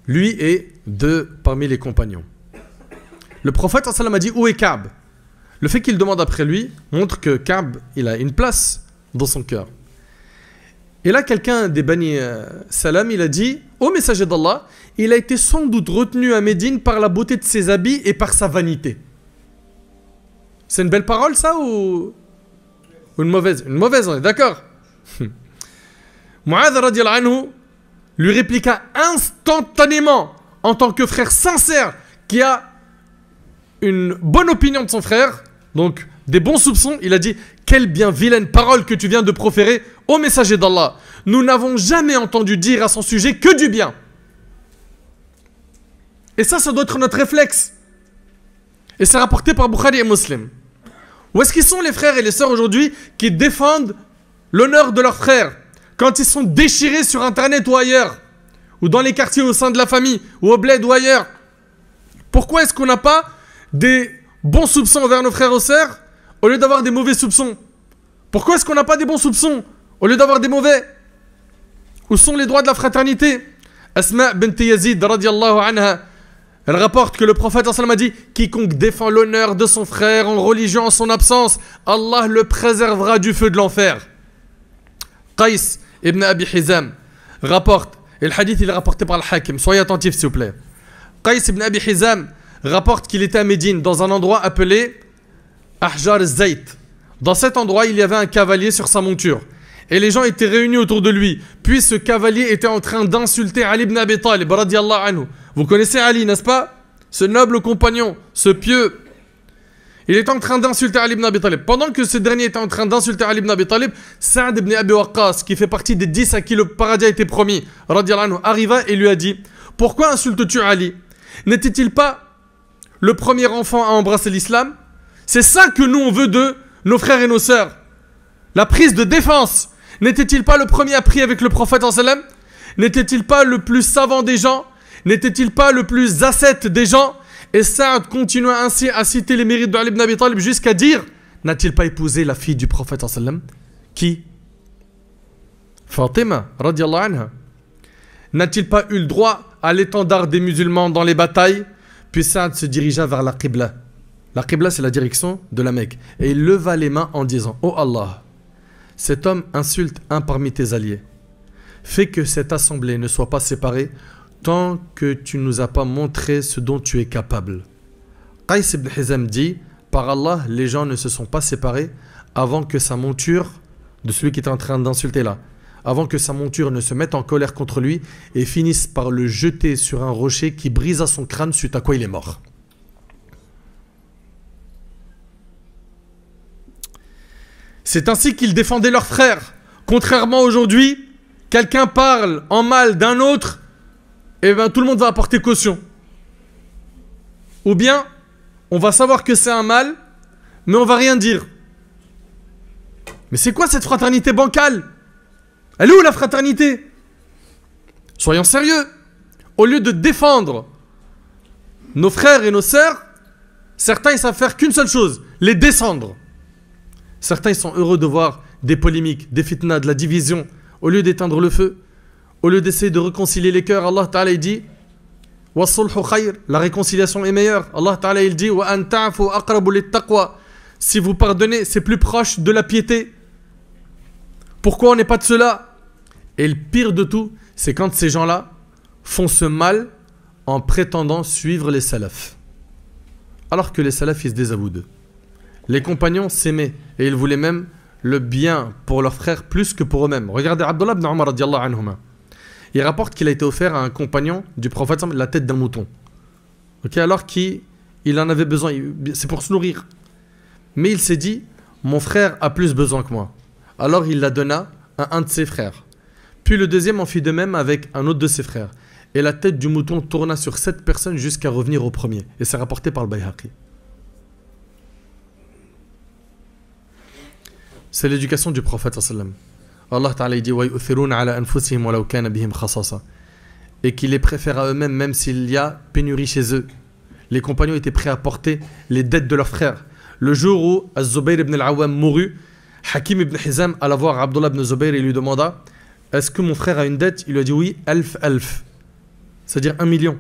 S1: lui et 2 parmi les compagnons. Le prophète sallam a dit où est Ka'b? Le fait qu'il demande après lui montre que Ka'b il a une place dans son cœur. Et là quelqu'un des Bani Salam il a dit ô messager d'Allah, il a été sans doute retenu à Médine par la beauté de ses habits et par sa vanité. C'est une belle parole ça ou une mauvaise? Une mauvaise, on est d'accord. Mu'adh radiallahu anhu lui répliqua instantanément en tant que frère sincère qui a une bonne opinion de son frère, donc des bons soupçons, il a dit quelle bien vilaine parole que tu viens de proférer ô messager d'Allah. Nous n'avons jamais entendu dire à son sujet que du bien. Et ça doit être notre réflexe. Et c'est rapporté par Bukhari et Muslim. Où est-ce qu'ils sont les frères et les sœurs aujourd'hui qui défendent l'honneur de leurs frères quand ils sont déchirés sur internet ou ailleurs, ou dans les quartiers au sein de la famille, ou au bled ou ailleurs? Pourquoi est-ce qu'on n'a pas des bons soupçons envers nos frères et sœurs au lieu d'avoir des mauvais soupçons? Pourquoi est-ce qu'on n'a pas des bons soupçons au lieu d'avoir des mauvais? Où sont les droits de la fraternité? Asma bint Yazid radiallahu anha, elle rapporte que le prophète a dit quiconque défend l'honneur de son frère en religion en son absence, Allah le préservera du feu de l'enfer. Qais ibn Abi Hizam rapporte, et le hadith il est rapporté par le Hakim, soyez attentifs s'il vous plaît. Qais ibn Abi Hizam rapporte qu'il était à Médine dans un endroit appelé Ahjar al-Zayt. Dans cet endroit il y avait un cavalier sur sa monture et les gens étaient réunis autour de lui, puis ce cavalier était en train d'insulter Ali ibn Abi Talib radiyallahu anhu. Vous connaissez Ali, n'est-ce pas? Ce noble compagnon, ce pieux. Il est en train d'insulter Ali ibn Abi Talib. Pendant que ce dernier était en train d'insulter Ali ibn Abi Talib, Sa'd ibn Abi Waqqas, qui fait partie des 10 à qui le paradis a été promis, radiyallahu anhu, arriva et lui a dit pourquoi insultes-tu Ali? N'était-il pas le premier enfant à embrasser l'islam? C'est ça que nous on veut de nos frères et nos sœurs. La prise de défense. N'était-il pas le premier à prier avec le prophète en sallam? N'était-il pas le plus savant des gens? N'était-il pas le plus ascète des gens? Et Saad continua ainsi à citer les mérites d'Ali ibn Abi Talib jusqu'à dire n'a-t-il pas épousé la fille du prophète en sallam? Qui? Fatima radiallahu anha. N'a-t-il pas eu le droit à l'étendard des musulmans dans les batailles? Puis Saad se dirigea vers la Qibla. La Qibla c'est la direction de la Mecque. Et il leva les mains en disant ô Allah, cet homme insulte un parmi tes alliés. Fais que cette assemblée ne soit pas séparée tant que tu ne nous as pas montré ce dont tu es capable. Qais ibn Hizam dit par Allah, les gens ne se sont pas séparés avant que sa monture, de celui qui était en train d'insulter là, avant que sa monture ne se mette en colère contre lui et finisse par le jeter sur un rocher qui brisa son crâne, suite à quoi il est mort. C'est ainsi qu'ils défendaient leurs frères. Contrairement aujourd'hui, quelqu'un parle en mal d'un autre, et bien tout le monde va apporter caution. Ou bien, on va savoir que c'est un mal, mais on va rien dire. Mais c'est quoi cette fraternité bancale? Elle est où la fraternité? Soyons sérieux. Au lieu de défendre nos frères et nos sœurs, certains ils savent faire qu'une seule chose, les descendre. Certains ils sont heureux de voir des polémiques, des fitnas, de la division. Au lieu d'éteindre le feu, au lieu d'essayer de réconcilier les cœurs, Allah Ta'ala dit وَالصُّلْحُ خَيْرٌ. La réconciliation est meilleure. Allah Ta'ala il dit وَأَن تَعْفُوا أَقْرَبُ لِلتَّقْوَى. Si vous pardonnez, c'est plus proche de la piété. Pourquoi on n'est pas de cela? Et le pire de tout, c'est quand ces gens-là font ce mal en prétendant suivre les salafs. Alors que les salafs, ils se désavouent d'eux. Les compagnons s'aimaient et ils voulaient même le bien pour leurs frères plus que pour eux-mêmes. Regardez Abdullah ibn Umar radiyallahu anhuma. Il rapporte qu'il a été offert à un compagnon du prophète la tête d'un mouton. Okay, alors qu'il en avait besoin, c'est pour se nourrir. Mais il s'est dit, mon frère a plus besoin que moi. Alors il la donna à un de ses frères. Puis le deuxième en fit de même avec un autre de ses frères. Et la tête du mouton tourna sur 7 personnes jusqu'à revenir au premier. Et c'est rapporté par le Bayhaqi. C'est l'éducation du prophète sallam. Allah Ta'ala dit وَيُؤْثِرُونَ عَلَى أَنفُسِهِمْ وَلَوْ كَانَ بِهِمْ خَصَاصًا. Et qu'il les préfère à eux-mêmes même s'il y a pénurie chez eux. Les compagnons étaient prêts à porter les dettes de leurs frères. Le jour où Az-Zubayr ibn al-Awwam mourut, Hakim ibn Hizam alla voir Abdullah ibn Zubayr et lui demanda est-ce que mon frère a une dette? Il lui a dit oui, alf. C'est-à-dire 1 million.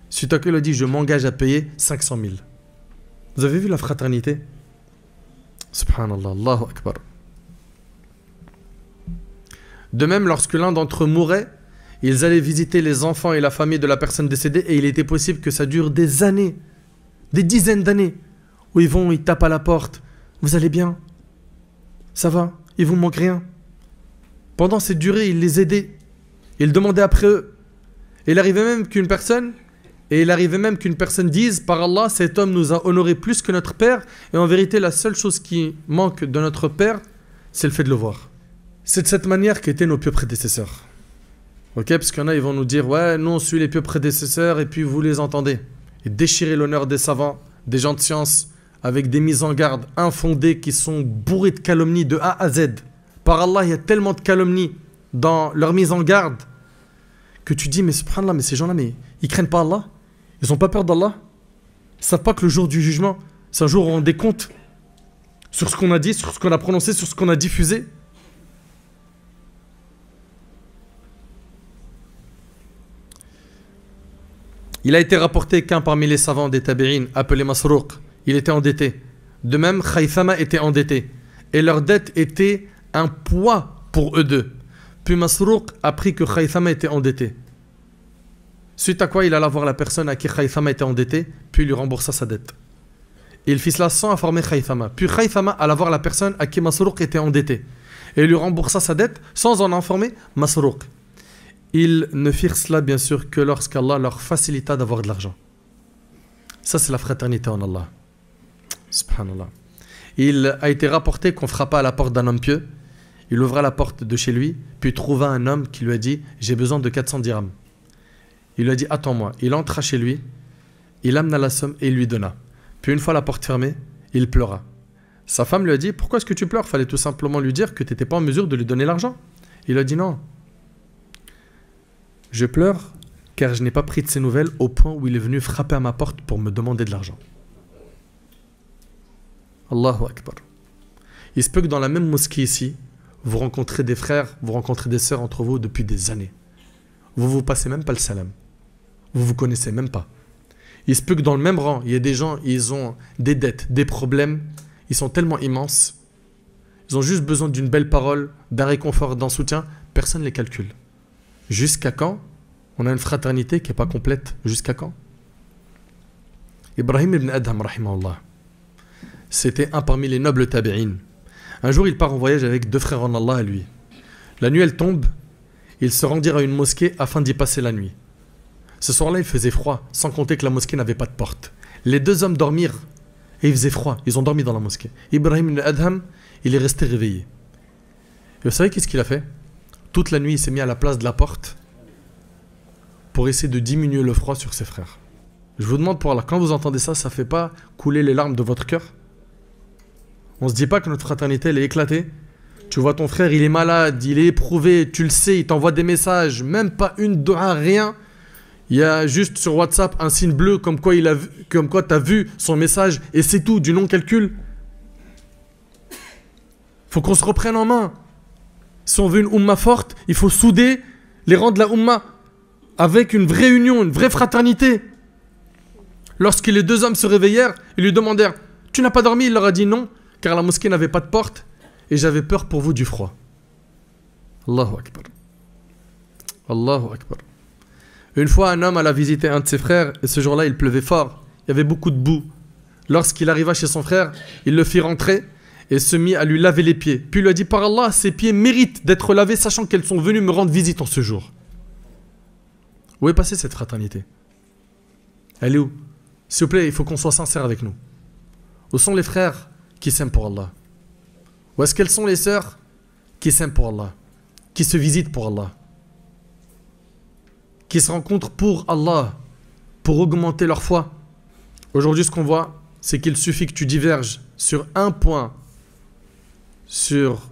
S1: Suite à quoi il a dit je m'engage à payer 500 000. Vous avez vu la fraternité? Subhanallah, Allahu Akbar. De même, lorsque l'un d'entre eux mourait, ils allaient visiter les enfants et la famille de la personne décédée et il était possible que ça dure des années, des dizaines d'années, où ils tapent à la porte. Vous allez bien? Ça va? Il vous manque rien? Pendant cette durée, ils les aidaient. Ils demandaient après eux. Et il arrivait même qu'une personne dise par Allah, cet homme nous a honoré plus que notre père. Et en vérité, la seule chose qui manque de notre père, c'est le fait de le voir. C'est de cette manière qu'étaient nos pieux prédécesseurs. Ok, parce qu'il y en a, ils vont nous dire, ouais, nous on suit les pieux prédécesseurs et puis vous les entendez. Et déchirer l'honneur des savants, des gens de science, avec des mises en garde infondées qui sont bourrées de calomnies de A à Z. Par Allah, il y a tellement de calomnies dans leur mise en garde que tu dis, mais subhanallah, mais ces gens-là, mais ils craignent pas Allah? Ils n'ont pas peur d'Allah? Ils ne savent pas que le jour du jugement, c'est un jour où on rend des comptes sur ce qu'on a dit, sur ce qu'on a prononcé, sur ce qu'on a diffusé? Il a été rapporté qu'un parmi les savants des tabi'in, appelé Masrouq, il était endetté. De même, Khaythama était endetté. Et leur dette était un poids pour eux deux. Puis Masrouq apprit que Khaythama était endetté. Suite à quoi il alla voir la personne à qui Khaythama était endetté, puis il lui remboursa sa dette. Il fit cela sans informer Khaythama. Puis Khaythama alla voir la personne à qui Masrouq était endetté. Et il lui remboursa sa dette sans en informer Masrouq. Ils ne firent cela bien sûr que lorsqu'Allah leur facilita d'avoir de l'argent. Ça c'est la fraternité en Allah. Subhanallah. Il a été rapporté qu'on frappa à la porte d'un homme pieux. Il ouvra la porte de chez lui, puis trouva un homme qui lui a dit « J'ai besoin de 400 dirhams ». Il lui a dit « Attends-moi ». Il entra chez lui, il amena la somme et il lui donna. Puis une fois la porte fermée, il pleura. Sa femme lui a dit « Pourquoi est-ce que tu pleures? Fallait tout simplement lui dire que tu n'étais pas en mesure de lui donner l'argent ». Il a dit « Non. Je pleure car je n'ai pas pris de ses nouvelles au point où il est venu frapper à ma porte pour me demander de l'argent. » Allahu Akbar. Il se peut que dans la même mosquée ici, vous rencontrez des frères, vous rencontrez des sœurs entre vous depuis des années. Vous passez même pas le salam. Vous connaissez même pas. Il se peut que dans le même rang, il y ait des gens, ils ont des dettes, des problèmes, ils sont tellement immenses. Ils ont juste besoin d'une belle parole, d'un réconfort, d'un soutien. Personne ne les calcule. Jusqu'à quand on a une fraternité qui n'est pas complète? Jusqu'à quand? Ibrahim ibn Adham, rahimahullah, c'était un parmi les nobles tabi'in. Un jour, il part en voyage avec 2 frères en Allah à lui. La nuit, elle tombe. Ils se rendirent à une mosquée afin d'y passer la nuit. Ce soir-là, il faisait froid, sans compter que la mosquée n'avait pas de porte. Les 2 hommes dormirent et il faisait froid. Ils ont dormi dans la mosquée. Ibrahim ibn Adham, il est resté réveillé. Et vous savez qu'est-ce qu'il a fait? Toute la nuit, il s'est mis à la place de la porte pour essayer de diminuer le froid sur ses frères. Je vous demande pour Allah, quand vous entendez ça, ça ne fait pas couler les larmes de votre cœur? On ne se dit pas que notre fraternité, elle est éclatée? Tu vois ton frère, il est malade, il est éprouvé, tu le sais, il t'envoie des messages, même pas une doua, rien. Il y a juste sur WhatsApp un signe bleu comme quoi tu as vu son message et c'est tout, du non-calcul. Faut qu'on se reprenne en main. Si on veut une Ummah forte, il faut souder les rangs de la Ummah. avec une vraie union, une vraie fraternité. Lorsque les deux hommes se réveillèrent, ils lui demandèrent « Tu n'as pas dormi ?» Il leur a dit non, car la mosquée n'avait pas de porte et j'avais peur pour vous du froid. Allahu Akbar. Allahu Akbar. Une fois, un homme alla visiter un de ses frères et ce jour-là, il pleuvait fort. Il y avait beaucoup de boue. Lorsqu'il arriva chez son frère, il le fit rentrer et se mit à lui laver les pieds. Puis il lui a dit « Par Allah, ces pieds méritent d'être lavés sachant qu'elles sont venues me rendre visite en ce jour. » Où est passée cette fraternité? Elle est où? S'il vous plaît, il faut qu'on soit sincère avec nous. Où sont les frères qui s'aiment pour Allah? Où est-ce qu'elles sont les sœurs qui s'aiment pour Allah? Qui se visitent pour Allah? Qui se rencontrent pour Allah, pour augmenter leur foi? Aujourd'hui, ce qu'on voit, c'est qu'il suffit que tu diverges sur un point sur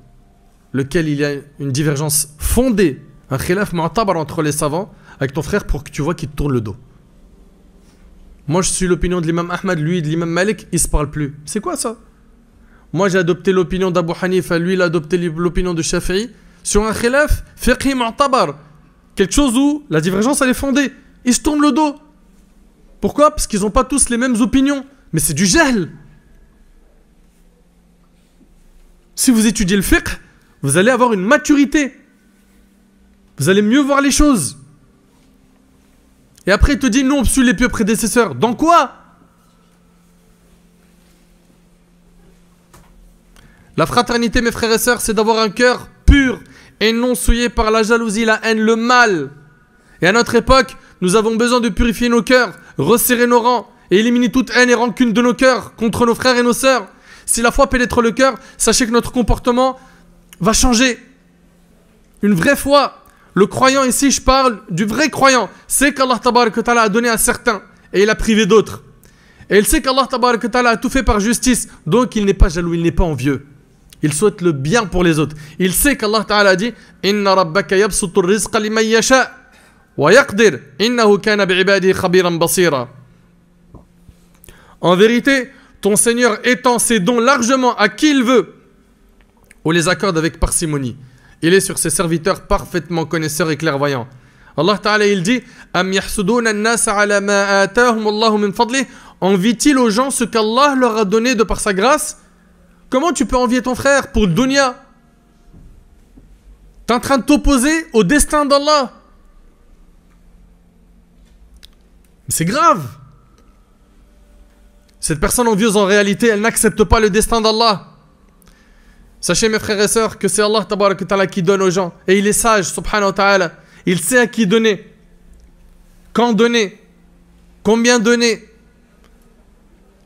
S1: lequel il y a une divergence fondée, un khilaf mu'tabar entre les savants, avec ton frère pour que tu vois qu'il te tourne le dos. Moi, je suis l'opinion de l'imam Ahmad, lui de l'imam Malik, ils ne se parlent plus. C'est quoi ça? Moi, j'ai adopté l'opinion d'Abu Hanifa, lui, il a adopté l'opinion de Shafi'i, sur un khilaf fiqhi mu'tabar. Quelque chose où la divergence, elle est fondée. Ils se tournent le dos. Pourquoi? Parce qu'ils n'ont pas tous les mêmes opinions. Mais c'est du jahl. Si vous étudiez le fiqh, vous allez avoir une maturité. Vous allez mieux voir les choses. Et après, il te dit, nous, on suit les pieux prédécesseurs. Dans quoi? La fraternité, mes frères et sœurs, c'est d'avoir un cœur pur et non souillé par la jalousie, la haine, le mal. Et à notre époque, nous avons besoin de purifier nos cœurs, resserrer nos rangs et éliminer toute haine et rancune de nos cœurs contre nos frères et nos sœurs. Si la foi pénètre le cœur, sachez que notre comportement va changer. Une vraie foi. Le croyant ici, je parle du vrai croyant, c'est qu'Allah Tabarak wa Ta'ala a donné à certains et il a privé d'autres. Et il sait qu'Allah Tabarak wa Ta'ala a tout fait par justice, donc il n'est pas jaloux, il n'est pas envieux. Il souhaite le bien pour les autres. Il sait qu'Allah Ta'ala a dit Inna rabbaka yabsutu rizqa liman yasha wa yaqdir innahu kana bi'ibadihi khabiran basira. En vérité, ton Seigneur étend ses dons largement à qui il veut ou les accorde avec parcimonie. Il est sur ses serviteurs parfaitement connaisseurs et clairvoyants. Allah Ta'ala il dit Am yahsuduna an-nasa ala ma atahum Allahu min fadlih. Envie-t-il aux gens ce qu'Allah leur a donné de par sa grâce? Comment tu peux envier ton frère pour le dunya? Tu es en train de t'opposer au destin d'Allah. C'est grave. Cette personne envieuse en réalité, elle n'accepte pas le destin d'Allah. Sachez mes frères et sœurs que c'est Allah Tabarak wa Ta'ala qui donne aux gens. Et il est sage, subhanahu wa ta'ala. Il sait à qui donner. Quand donner. Combien donner.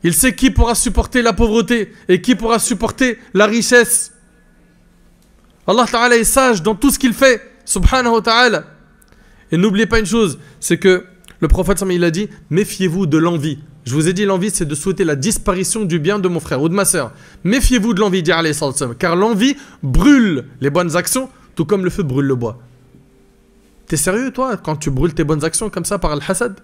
S1: Il sait qui pourra supporter la pauvreté et qui pourra supporter la richesse. Allah Ta'ala est sage dans tout ce qu'il fait, subhanahu wa ta'ala. Et n'oubliez pas une chose, c'est que le prophète il a dit, méfiez-vous de l'envie. Je vous ai dit, l'envie, c'est de souhaiter la disparition du bien de mon frère ou de ma sœur. Méfiez-vous de l'envie, dit alayhi salatu wassalam, car l'envie brûle les bonnes actions, tout comme le feu brûle le bois. T'es sérieux, toi, quand tu brûles tes bonnes actions comme ça par al-hasad?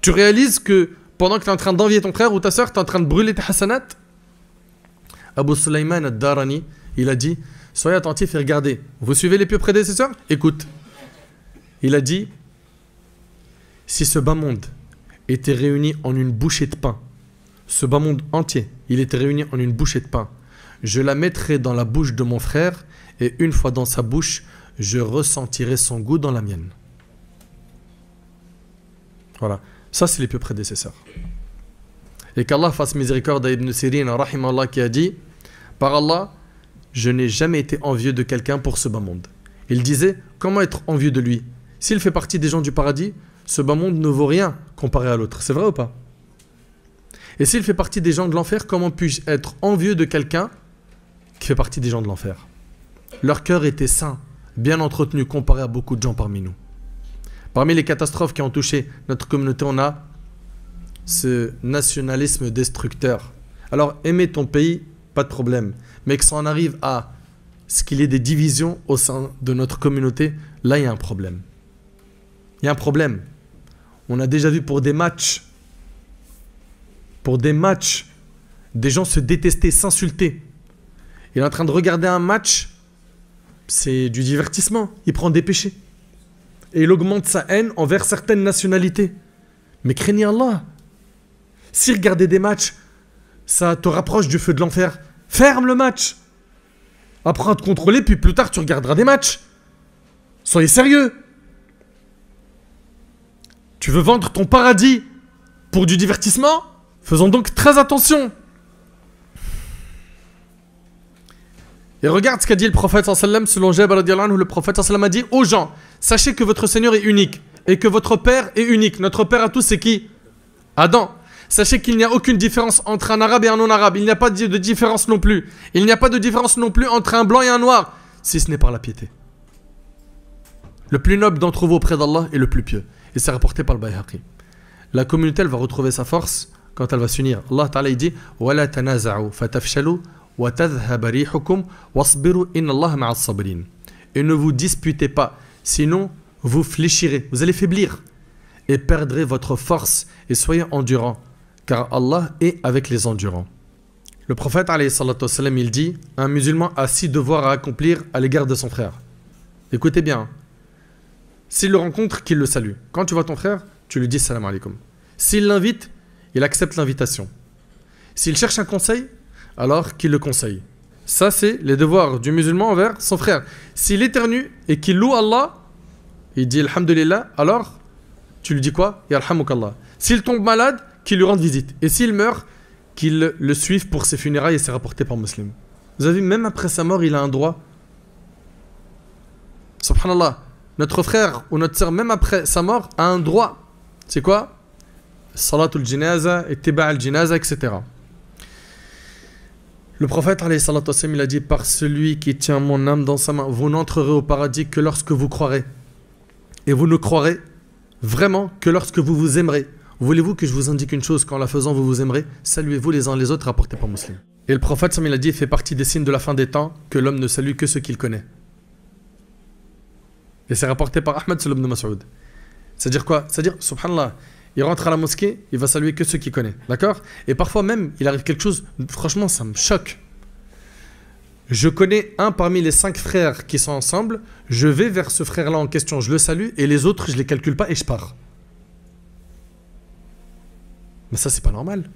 S1: Tu réalises que pendant que tu es en train d'envier ton frère ou ta sœur, tu es en train de brûler tes hasanat? Abu Sulayman ad-Darani, il a dit, soyez attentifs et regardez. Vous suivez les pieux prédécesseurs? Écoute. Il a dit, si ce bas monde était réuni en une bouchée de pain, ce bas monde entier, il était réuni en une bouchée de pain, je la mettrai dans la bouche de mon frère et une fois dans sa bouche, je ressentirai son goût dans la mienne. Voilà. Ça, c'est les pieux prédécesseurs. Et qu'Allah fasse miséricorde à Ibn Sirin, rahimallah, qui a dit, par Allah, je n'ai jamais été envieux de quelqu'un pour ce bas monde. Il disait, comment être envieux de lui? S'il fait partie des gens du paradis, ce bas monde ne vaut rien comparé à l'autre. C'est vrai ou pas? Et s'il fait partie des gens de l'enfer, comment puis-je être envieux de quelqu'un qui fait partie des gens de l'enfer? Leur cœur était sain, bien entretenu comparé à beaucoup de gens parmi nous. Parmi les catastrophes qui ont touché notre communauté, on a ce nationalisme destructeur. Alors, aimer ton pays, pas de problème. Mais que ça en arrive à ce qu'il y ait des divisions au sein de notre communauté, là, il y a un problème. Il y a un problème. On a déjà vu pour des matchs, des gens se détester, s'insulter. Il est en train de regarder un match, c'est du divertissement. Il prend des péchés. et il augmente sa haine envers certaines nationalités. Mais craignez Allah. Si regarder des matchs, ça te rapproche du feu de l'enfer, ferme le match. Apprends à te contrôler, puis plus tard tu regarderas des matchs. Soyez sérieux. Tu veux vendre ton paradis pour du divertissement? Faisons donc très attention. Et regarde ce qu'a dit le prophète sallam selon Jabir radiallahu anhu. Le prophète sallam a dit aux gens, sachez que votre Seigneur est unique et que votre Père est unique. Notre Père à tous c'est qui? Adam. Sachez qu'il n'y a aucune différence entre un arabe et un non-arabe. Il n'y a pas de différence non plus. Il n'y a pas de différence non plus entre un blanc et un noir, si ce n'est par la piété. Le plus noble d'entre vous auprès d'Allah est le plus pieux. Et c'est rapporté par le Bayhaqi. La communauté, elle va retrouver sa force quand elle va s'unir. Allah Ta'ala il dit وَلَا تَنَازَعُوا فَتَفْشَلُوا وَتَذْهَبَ رِيحُكُمْ وَاصْبِرُوا إِنَّ اللَّهَ مَعَ الصَّابِرِينَ. Et ne vous disputez pas, sinon vous fléchirez, vous allez faiblir et perdrez votre force et soyez endurants, car Allah est avec les endurants. Le prophète alayhi salatu wassalam, il dit, un musulman a 6 devoirs à accomplir à l'égard de son frère. Écoutez bien, s'il le rencontre, qu'il le salue. Quand tu vois ton frère, tu lui dis salam alaikum. S'il l'invite, il accepte l'invitation. S'il cherche un conseil, alors qu'il le conseille. Ça, c'est les devoirs du musulman envers son frère. S'il éternue et qu'il loue Allah, il dit alhamdulillah, alors tu lui dis quoi? Yarhamukallah. S'il tombe malade, qu'il lui rende visite. Et s'il meurt, qu'il le suive pour ses funérailles, et c'est rapporté par Muslim. Vous avez vu, même après sa mort, il a un droit. Subhanallah. Notre frère ou notre sœur, même après sa mort, a un droit. C'est quoi? Salatul jinaza, ittiba' al-jinaza, etc. Le prophète, alayhi salatu wassalam, il a dit, par celui qui tient mon âme dans sa main, vous n'entrerez au paradis que lorsque vous croirez. Et vous ne croirez vraiment que lorsque vous vous aimerez. Voulez-vous que je vous indique une chose? Qu'en la faisant, vous vous aimerez? Saluez-vous les uns les autres, rapporté par Muslim. Et le prophète, il a dit, fait partie des signes de la fin des temps que l'homme ne salue que ceux qu'il connaît. Et c'est rapporté par Ahmed Sulub ibn Mas'ud. C'est-à-dire quoi? C'est-à-dire, subhanallah, il rentre à la mosquée, il va saluer que ceux qu'il connaît. D'accord? Et parfois même, il arrive quelque chose, franchement, ça me choque. Je connais un parmi les 5 frères qui sont ensemble, je vais vers ce frère-là en question, je le salue, et les autres, je les calcule pas et je pars. Mais ça, c'est pas normal.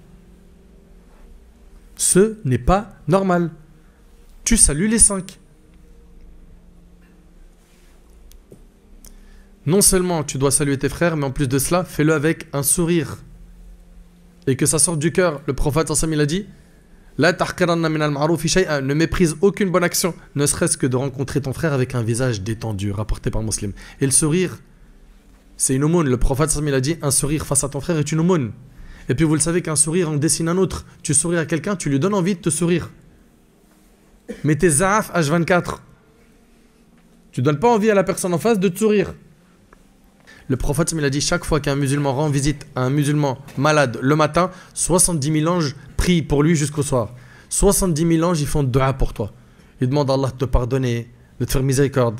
S1: Ce n'est pas normal. Tu salues les 5. Non seulement tu dois saluer tes frères, mais en plus de cela, fais-le avec un sourire. Et que ça sorte du cœur. Le prophète il a dit, La tahqiranna min al-ma'rufi shay'an, ne méprise aucune bonne action, ne serait-ce que de rencontrer ton frère avec un visage détendu, rapporté par Muslim. Et le sourire, c'est une aumône. Le prophète il a dit, un sourire face à ton frère est une aumône. Et puis vous le savez qu'un sourire en dessine un autre. Tu souris à quelqu'un, tu lui donnes envie de te sourire. Mais t'es zaaf H24. Tu donnes pas envie à la personne en face de te sourire. Le prophète il a dit, chaque fois qu'un musulman rend visite à un musulman malade le matin, 70 000 anges prient pour lui jusqu'au soir. 70 000 anges, ils font dua pour toi. Ils demandent à Allah de te pardonner, de te faire miséricorde.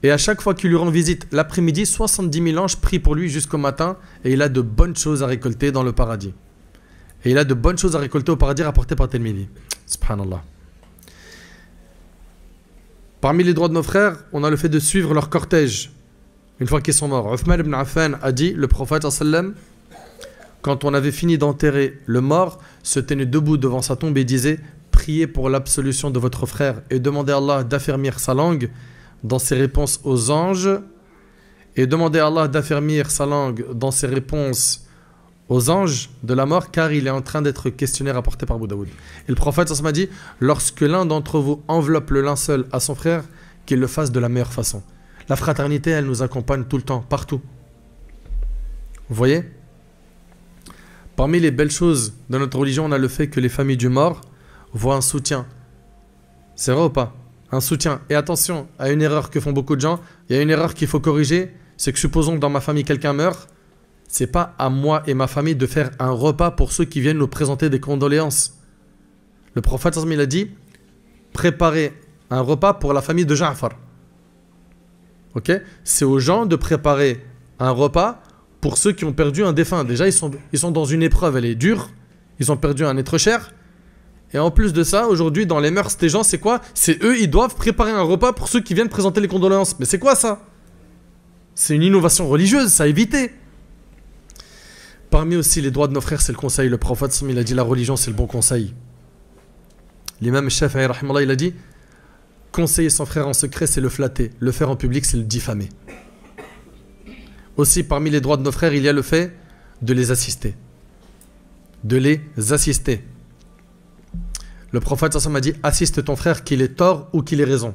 S1: Et à chaque fois qu'il lui rend visite l'après-midi, 70 000 anges prient pour lui jusqu'au matin et il a de bonnes choses à récolter dans le paradis. Et il a de bonnes choses à récolter au paradis rapportées par Tirmidhi. Subhanallah. Parmi les droits de nos frères, on a le fait de suivre leur cortège. Une fois qu'ils sont morts, Uthman ibn Affan a dit, le prophète sallam, quand on avait fini d'enterrer le mort, se tenait debout devant sa tombe et disait, priez pour l'absolution de votre frère et demandez à Allah d'affermir sa langue dans ses réponses aux anges et demandez à Allah d'affermir sa langue dans ses réponses aux anges de la mort car il est en train d'être questionné rapporté par Abu Daoud. Et le prophète sallam a dit, lorsque l'un d'entre vous enveloppe le linceul à son frère, qu'il le fasse de la meilleure façon. La fraternité, elle nous accompagne tout le temps, partout. Vous voyez? Parmi les belles choses de notre religion, on a le fait que les familles du mort voient un soutien. C'est vrai ou pas? Un soutien. Et attention à une erreur que font beaucoup de gens. Il y a une erreur qu'il faut corriger. C'est que supposons que dans ma famille, quelqu'un meurt. C'est pas à moi et ma famille de faire un repas pour ceux qui viennent nous présenter des condoléances. Le prophète, il a dit, préparez un repas pour la famille de Ja'far. Ok, c'est aux gens de préparer un repas pour ceux qui ont perdu un défunt. Déjà, ils sont dans une épreuve, elle est dure. Ils ont perdu un être cher. Et en plus de ça, aujourd'hui, dans les mœurs des gens, c'est quoi? C'est eux, ils doivent préparer un repas pour ceux qui viennent présenter les condoléances. Mais c'est quoi ça? C'est une innovation religieuse, ça a évité. Parmi aussi les droits de nos frères, c'est le conseil. Le prophète, il a dit la religion, c'est le bon conseil. L'imam Shafi'i, rahimahullah, il a dit conseiller son frère en secret, c'est le flatter. Le faire en public, c'est le diffamer. Aussi, parmi les droits de nos frères, il y a le fait de les assister. De les assister. Le prophète a dit assiste ton frère qu'il ait tort ou qu'il ait raison.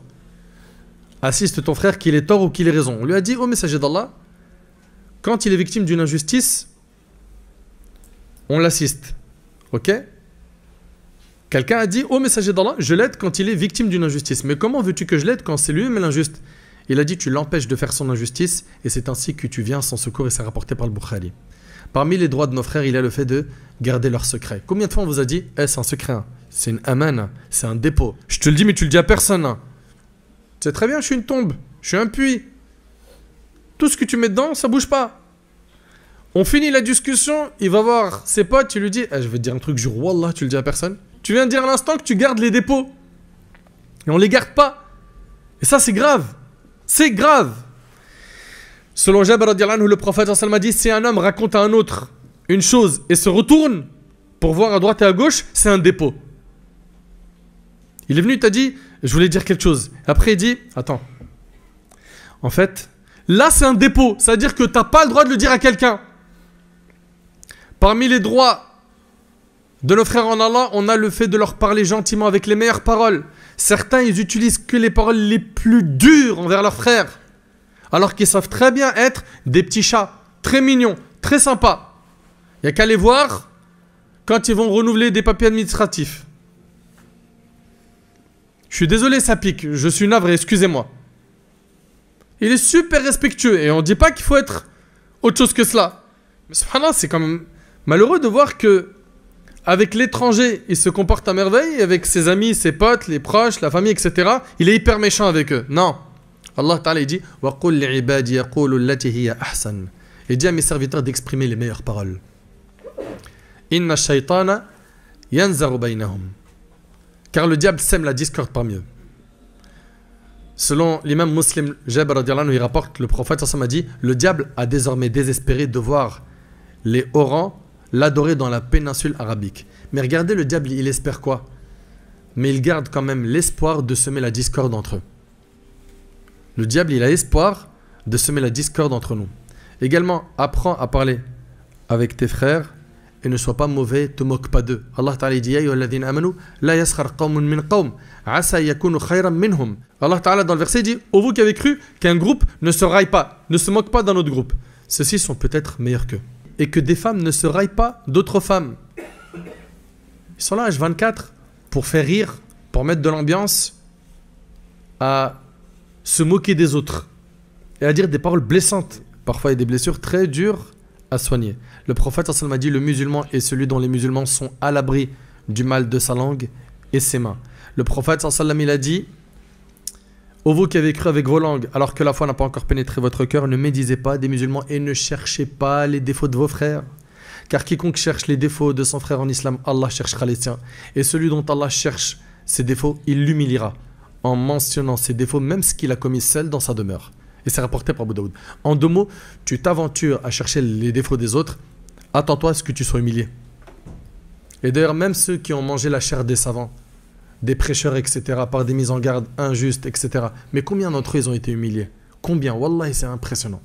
S1: Assiste ton frère qu'il ait tort ou qu'il ait raison. On lui a dit au messager d'Allah, quand il est victime d'une injustice, on l'assiste. Ok? Quelqu'un a dit au messager d'Allah, je l'aide quand il est victime d'une injustice. Mais comment veux-tu que je l'aide quand c'est lui-même l'injuste? Il a dit tu l'empêches de faire son injustice et c'est ainsi que tu viens sans secours et c'est rapporté par le Bukhari. Parmi les droits de nos frères, il y a le fait de garder leur secret. Combien de fois on vous a dit c'est un secret, hein. C'est une amana, c'est un dépôt. Je te le dis mais tu le dis à personne. Hein. C'est très bien, je suis une tombe, je suis un puits. Tout ce que tu mets dedans, ça bouge pas. On finit la discussion, il va voir ses potes, tu lui dis je vais te dire un truc, jure wallah, tu le dis à personne. Tu viens de dire à l'instant que tu gardes les dépôts. Et on les garde pas. Et ça c'est grave. C'est grave. Selon Jabir radiallahu anhu, le prophète a dit si un homme raconte à un autre une chose et se retourne pour voir à droite et à gauche, c'est un dépôt. Il est venu, il t'a dit je voulais dire quelque chose. Après il dit attends. En fait, là c'est un dépôt. Ça veut dire que t'as pas le droit de le dire à quelqu'un. Parmi les droits de nos frères en Allah, on a le fait de leur parler gentiment avec les meilleures paroles. Certains, ils utilisent que les paroles les plus dures envers leurs frères. Alors qu'ils savent très bien être des petits chats, très mignons, très sympas. Il n'y a qu'à les voir quand ils vont renouveler des papiers administratifs. Je suis désolé, ça pique. Je suis navré, excusez-moi. Il est super respectueux. Et on ne dit pas qu'il faut être autre chose que cela. Mais subhanallah, c'est quand même malheureux de voir que avec l'étranger, il se comporte à merveille. Et avec ses amis, ses potes, les proches, la famille, etc., il est hyper méchant avec eux. Non. Allah Ta'ala il dit وَقُلْ لِعِبَادِي يَقُولُ الَّتِي هِيَ أَحْسَنُ. Et dit à mes serviteurs d'exprimer les meilleures paroles. إِنَّ الشَّيْطَانَ يَنْزَغُ بَيْنَهُمْ. Car le diable sème la discorde parmi eux. Selon l'imam Muslim, Jabir radiallahu anhu, il rapporte, le prophète a dit le diable a désormais désespéré de voir les Orans l'adorer dans la péninsule arabique. Mais regardez, le diable, il espère quoi? Mais il garde quand même l'espoir de semer la discorde entre eux. Le diable, il a espoir de semer la discorde entre nous. Également, apprends à parler avec tes frères et ne sois pas mauvais, te moque pas d'eux. Allah Ta'ala dit la yaskhar qawmun min qawm asa yakunu khayran minhum. Allah Ta'ala dans le verset dit ô vous qui avez cru qu'un groupe ne se raille pas, ne se moque pas d'un autre groupe. Ceux-ci sont peut-être meilleurs qu'eux. Et que des femmes ne se raillent pas d'autres femmes. Ils sont là H24 pour faire rire, pour mettre de l'ambiance, à se moquer des autres et à dire des paroles blessantes. Parfois il y a des blessures très dures à soigner. Le prophète a dit le musulman est celui dont les musulmans sont à l'abri du mal de sa langue et ses mains. Le prophète il a dit ô vous qui avez cru avec vos langues alors que la foi n'a pas encore pénétré votre cœur, ne médisez pas des musulmans et ne cherchez pas les défauts de vos frères, car quiconque cherche les défauts de son frère en islam, Allah cherchera les siens, et celui dont Allah cherche ses défauts, il l'humiliera en mentionnant ses défauts, même ce qu'il a commis seul dans sa demeure. Et c'est rapporté par Abu Daoud. En deux mots, tu t'aventures à chercher les défauts des autres, attends-toi à ce que tu sois humilié. Et d'ailleurs, même ceux qui ont mangé la chair des savants, des prêcheurs, etc., par des mises en garde injustes, etc., mais combien d'entre eux ils ont été humiliés? Combien? Wallah, c'est impressionnant.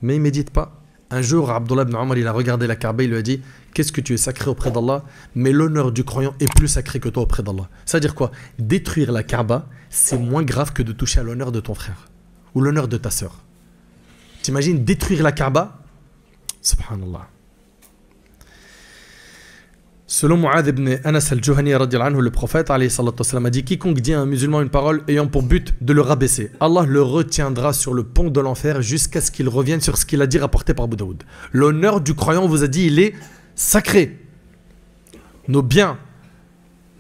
S1: Mais ils ne méditent pas. Un jour, Abdullah ibn Omar, il a regardé la Kaaba, il lui a dit qu'est-ce que tu es sacré auprès d'Allah, mais l'honneur du croyant est plus sacré que toi auprès d'Allah. C'est-à-dire quoi? Détruire la Kaaba, c'est moins grave que de toucher à l'honneur de ton frère ou l'honneur de ta sœur. T'imagines détruire la Kaaba? Subhanallah. Selon Mu'adh ibn Anas al-Juhani, le prophète a dit quiconque dit à un musulman une parole ayant pour but de le rabaisser, Allah le retiendra sur le pont de l'enfer jusqu'à ce qu'il revienne sur ce qu'il a dit, rapporté par Abu Daoud. L'honneur du croyant, on vous a dit, il est sacré. Nos biens,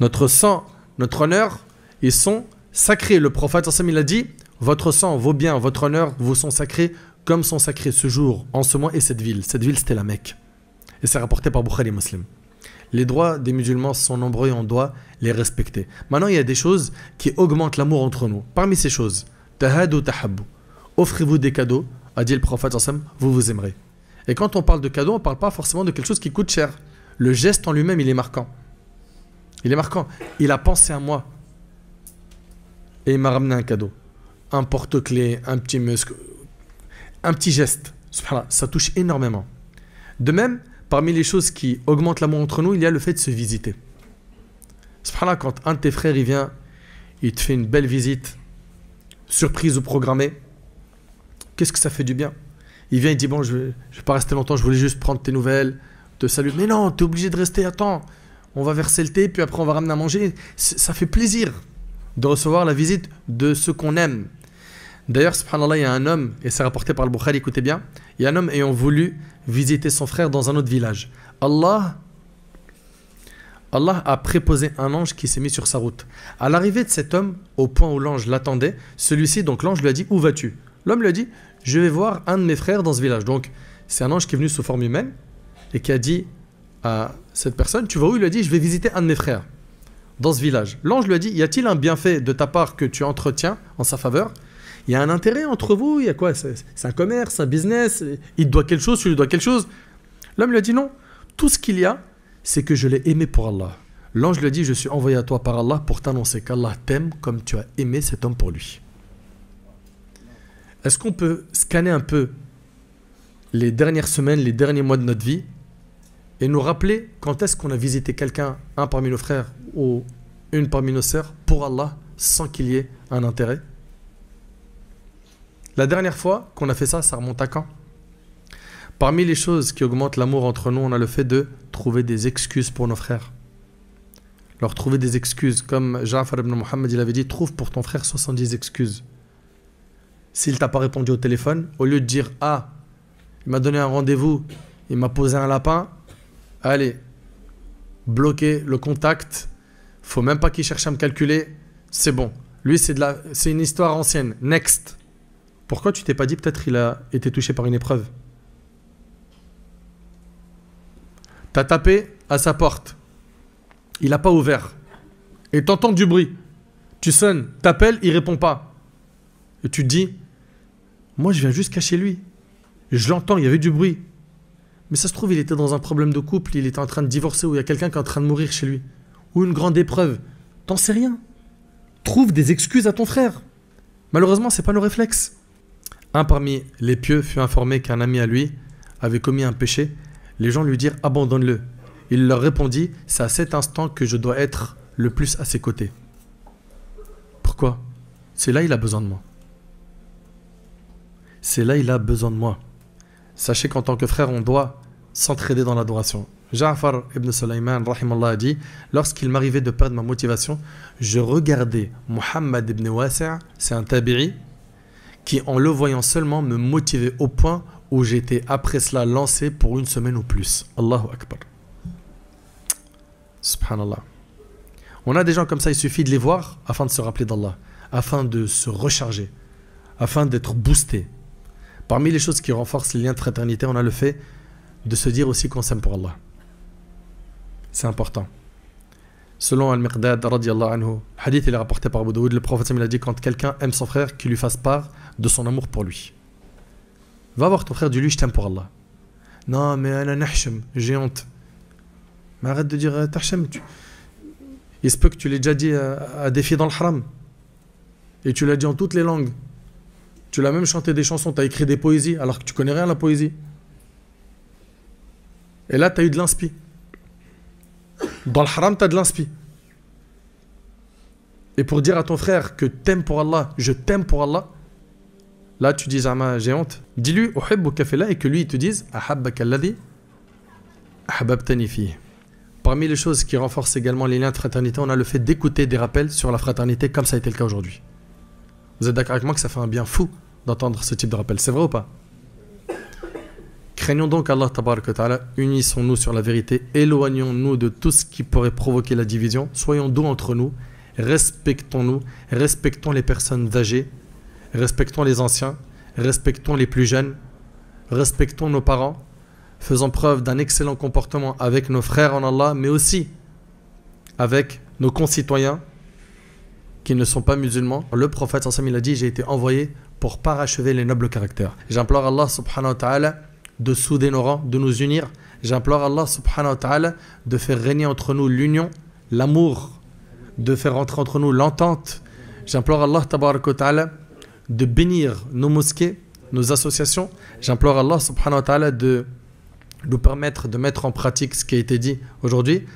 S1: notre sang, notre honneur, ils sont sacrés. Le prophète il a dit votre sang, vos biens, votre honneur vous sont sacrés comme sont sacrés ce jour, en ce mois et cette ville. Cette ville, c'était la Mecque. Et c'est rapporté par Bukhari et Muslim. Les droits des musulmans sont nombreux et on doit les respecter. Maintenant, il y a des choses qui augmentent l'amour entre nous. Parmi ces choses, tahadu tahabbu. Offrez-vous des cadeaux, a dit le prophète sallallahu alayhi wa sallam, vous vous aimerez. Et quand on parle de cadeaux, on ne parle pas forcément de quelque chose qui coûte cher. Le geste en lui-même, il est marquant. Il est marquant. Il a pensé à moi. Et il m'a ramené un cadeau. Un porte-clés, un petit muscle, un petit geste. Ça touche énormément. De même, parmi les choses qui augmentent l'amour entre nous, il y a le fait de se visiter. Subhanallah, quand un de tes frères il vient, il te fait une belle visite, surprise ou programmée, qu'est-ce que ça fait du bien? Il vient, il dit bon, je vais pas rester longtemps, je voulais juste prendre tes nouvelles, te saluer. Mais non, tu es obligé de rester, attends. On va verser le thé, puis après on va ramener à manger. Ça fait plaisir de recevoir la visite de ceux qu'on aime. D'ailleurs, subhanallah, il y a un homme, et c'est rapporté par le Bukhari, écoutez bien, il y a un homme ayant voulu visiter son frère dans un autre village. Allah a préposé un ange qui s'est mis sur sa route. À l'arrivée de cet homme, au point où l'ange l'attendait, celui-ci, donc l'ange lui a dit, où vas-tu? L'homme lui a dit, je vais voir un de mes frères dans ce village. Donc, c'est un ange qui est venu sous forme humaine et qui a dit à cette personne, tu vas où? Il lui a dit, je vais visiter un de mes frères dans ce village. L'ange lui a dit, y a-t-il un bienfait de ta part que tu entretiens en sa faveur? Il y a un intérêt entre vous? Il y a quoi? C'est un commerce, un business? Il te doit quelque chose, tu lui dois quelque chose? L'homme lui a dit, non. Tout ce qu'il y a, c'est que je l'ai aimé pour Allah. L'ange lui a dit, je suis envoyé à toi par Allah pour t'annoncer qu'Allah t'aime comme tu as aimé cet homme pour lui. Est-ce qu'on peut scanner un peu les dernières semaines, les derniers mois de notre vie et nous rappeler quand est-ce qu'on a visité quelqu'un, un parmi nos frères ou une parmi nos sœurs, pour Allah, sans qu'il y ait un intérêt? La dernière fois qu'on a fait ça, ça remonte à quand? Parmi les choses qui augmentent l'amour entre nous, on a le fait de trouver des excuses pour nos frères. Leur trouver des excuses. Comme Ja'far ibn Muhammad, il avait dit, trouve pour ton frère 70 excuses. S'il t'a pas répondu au téléphone, au lieu de dire, ah, il m'a donné un rendez-vous, il m'a posé un lapin, allez, bloquer le contact, faut même pas qu'il cherche à me calculer, c'est bon. Lui, c'est une histoire ancienne. Next. Pourquoi tu t'es pas dit, peut-être il a été touché par une épreuve? T'as tapé à sa porte. Il n'a pas ouvert. Et t'entends du bruit. Tu sonnes, t'appelles, il répond pas. Et tu te dis, moi je viens juste cacher lui. Je l'entends, il y avait du bruit. Mais ça se trouve, il était dans un problème de couple, il était en train de divorcer, ou il y a quelqu'un qui est en train de mourir chez lui. Ou une grande épreuve. T'en sais rien. Trouve des excuses à ton frère. Malheureusement, c'est pas nos réflexes. Un parmi les pieux fut informé qu'un ami à lui avait commis un péché. Les gens lui dirent, abandonne-le. Il leur répondit, c'est à cet instant que je dois être le plus à ses côtés. Pourquoi? C'est là il a besoin de moi. C'est là il a besoin de moi. Sachez qu'en tant que frère, on doit s'entraider dans l'adoration. Ja'far ibn Sulaiman, rahimallah, a dit, lorsqu'il m'arrivait de perdre ma motivation, je regardais Muhammad ibn Wasi', c'est un tabi'i, qui en le voyant seulement me motivait au point où j'étais après cela lancé pour une semaine ou plus. Allahu Akbar. Subhanallah. On a des gens comme ça, il suffit de les voir afin de se rappeler d'Allah, afin de se recharger, afin d'être boosté. Parmi les choses qui renforcent les liens de fraternité, on a le fait de se dire aussi qu'on s'aime pour Allah. C'est important. Selon Al-Miqdad, radiyallahu anhu, le hadith il est rapporté par Abu Daoud, le prophète il a dit, quand quelqu'un aime son frère, qu'il lui fasse part de son amour pour lui. Va voir ton frère, dis-lui, je t'aime pour Allah. Non, mais ana nahshem, j'ai honte. Mais arrête de dire tahshem. Il se peut que tu l'aies déjà dit à des filles dans le haram. Et tu l'as dit en toutes les langues. Tu l'as même chanté des chansons, tu as écrit des poésies, alors que tu connais rien à la poésie. Et là, tu as eu de l'inspi. Dans le haram, tu as de l'inspi. Et pour dire à ton frère que t'aimes pour Allah, je t'aime pour Allah, là, tu dis, Zama, j'ai honte. Dis-lui, uhibbuka fillah, et que lui, il te dise, ahabbaka alladhi ahbabtani fihi. Parmi les choses qui renforcent également les liens de fraternité, on a le fait d'écouter des rappels sur la fraternité, comme ça a été le cas aujourd'hui. Vous êtes d'accord avec moi que ça fait un bien fou d'entendre ce type de rappel, c'est vrai ou pas? Craignons donc Allah tabaraka wa ta'ala, unissons-nous sur la vérité, éloignons-nous de tout ce qui pourrait provoquer la division, soyons doux entre nous, respectons-nous, respectons les personnes âgées, respectons les anciens, respectons les plus jeunes, respectons nos parents, faisant preuve d'un excellent comportement avec nos frères en Allah, mais aussi avec nos concitoyens qui ne sont pas musulmans. Le prophète sallallahu alayhi wa sallam, il a dit: j'ai été envoyé pour parachever les nobles caractères. J'implore Allah subhanahu wa ta'ala de souder nos rangs, de nous unir. J'implore Allah subhanahu wa ta'ala de faire régner entre nous l'union, l'amour, de faire entrer entre nous l'entente. J'implore Allah tabaraka wa ta'ala de bénir nos mosquées, nos associations. J'implore Allah subhanahu wa ta'ala de nous permettre de mettre en pratique ce qui a été dit aujourd'hui.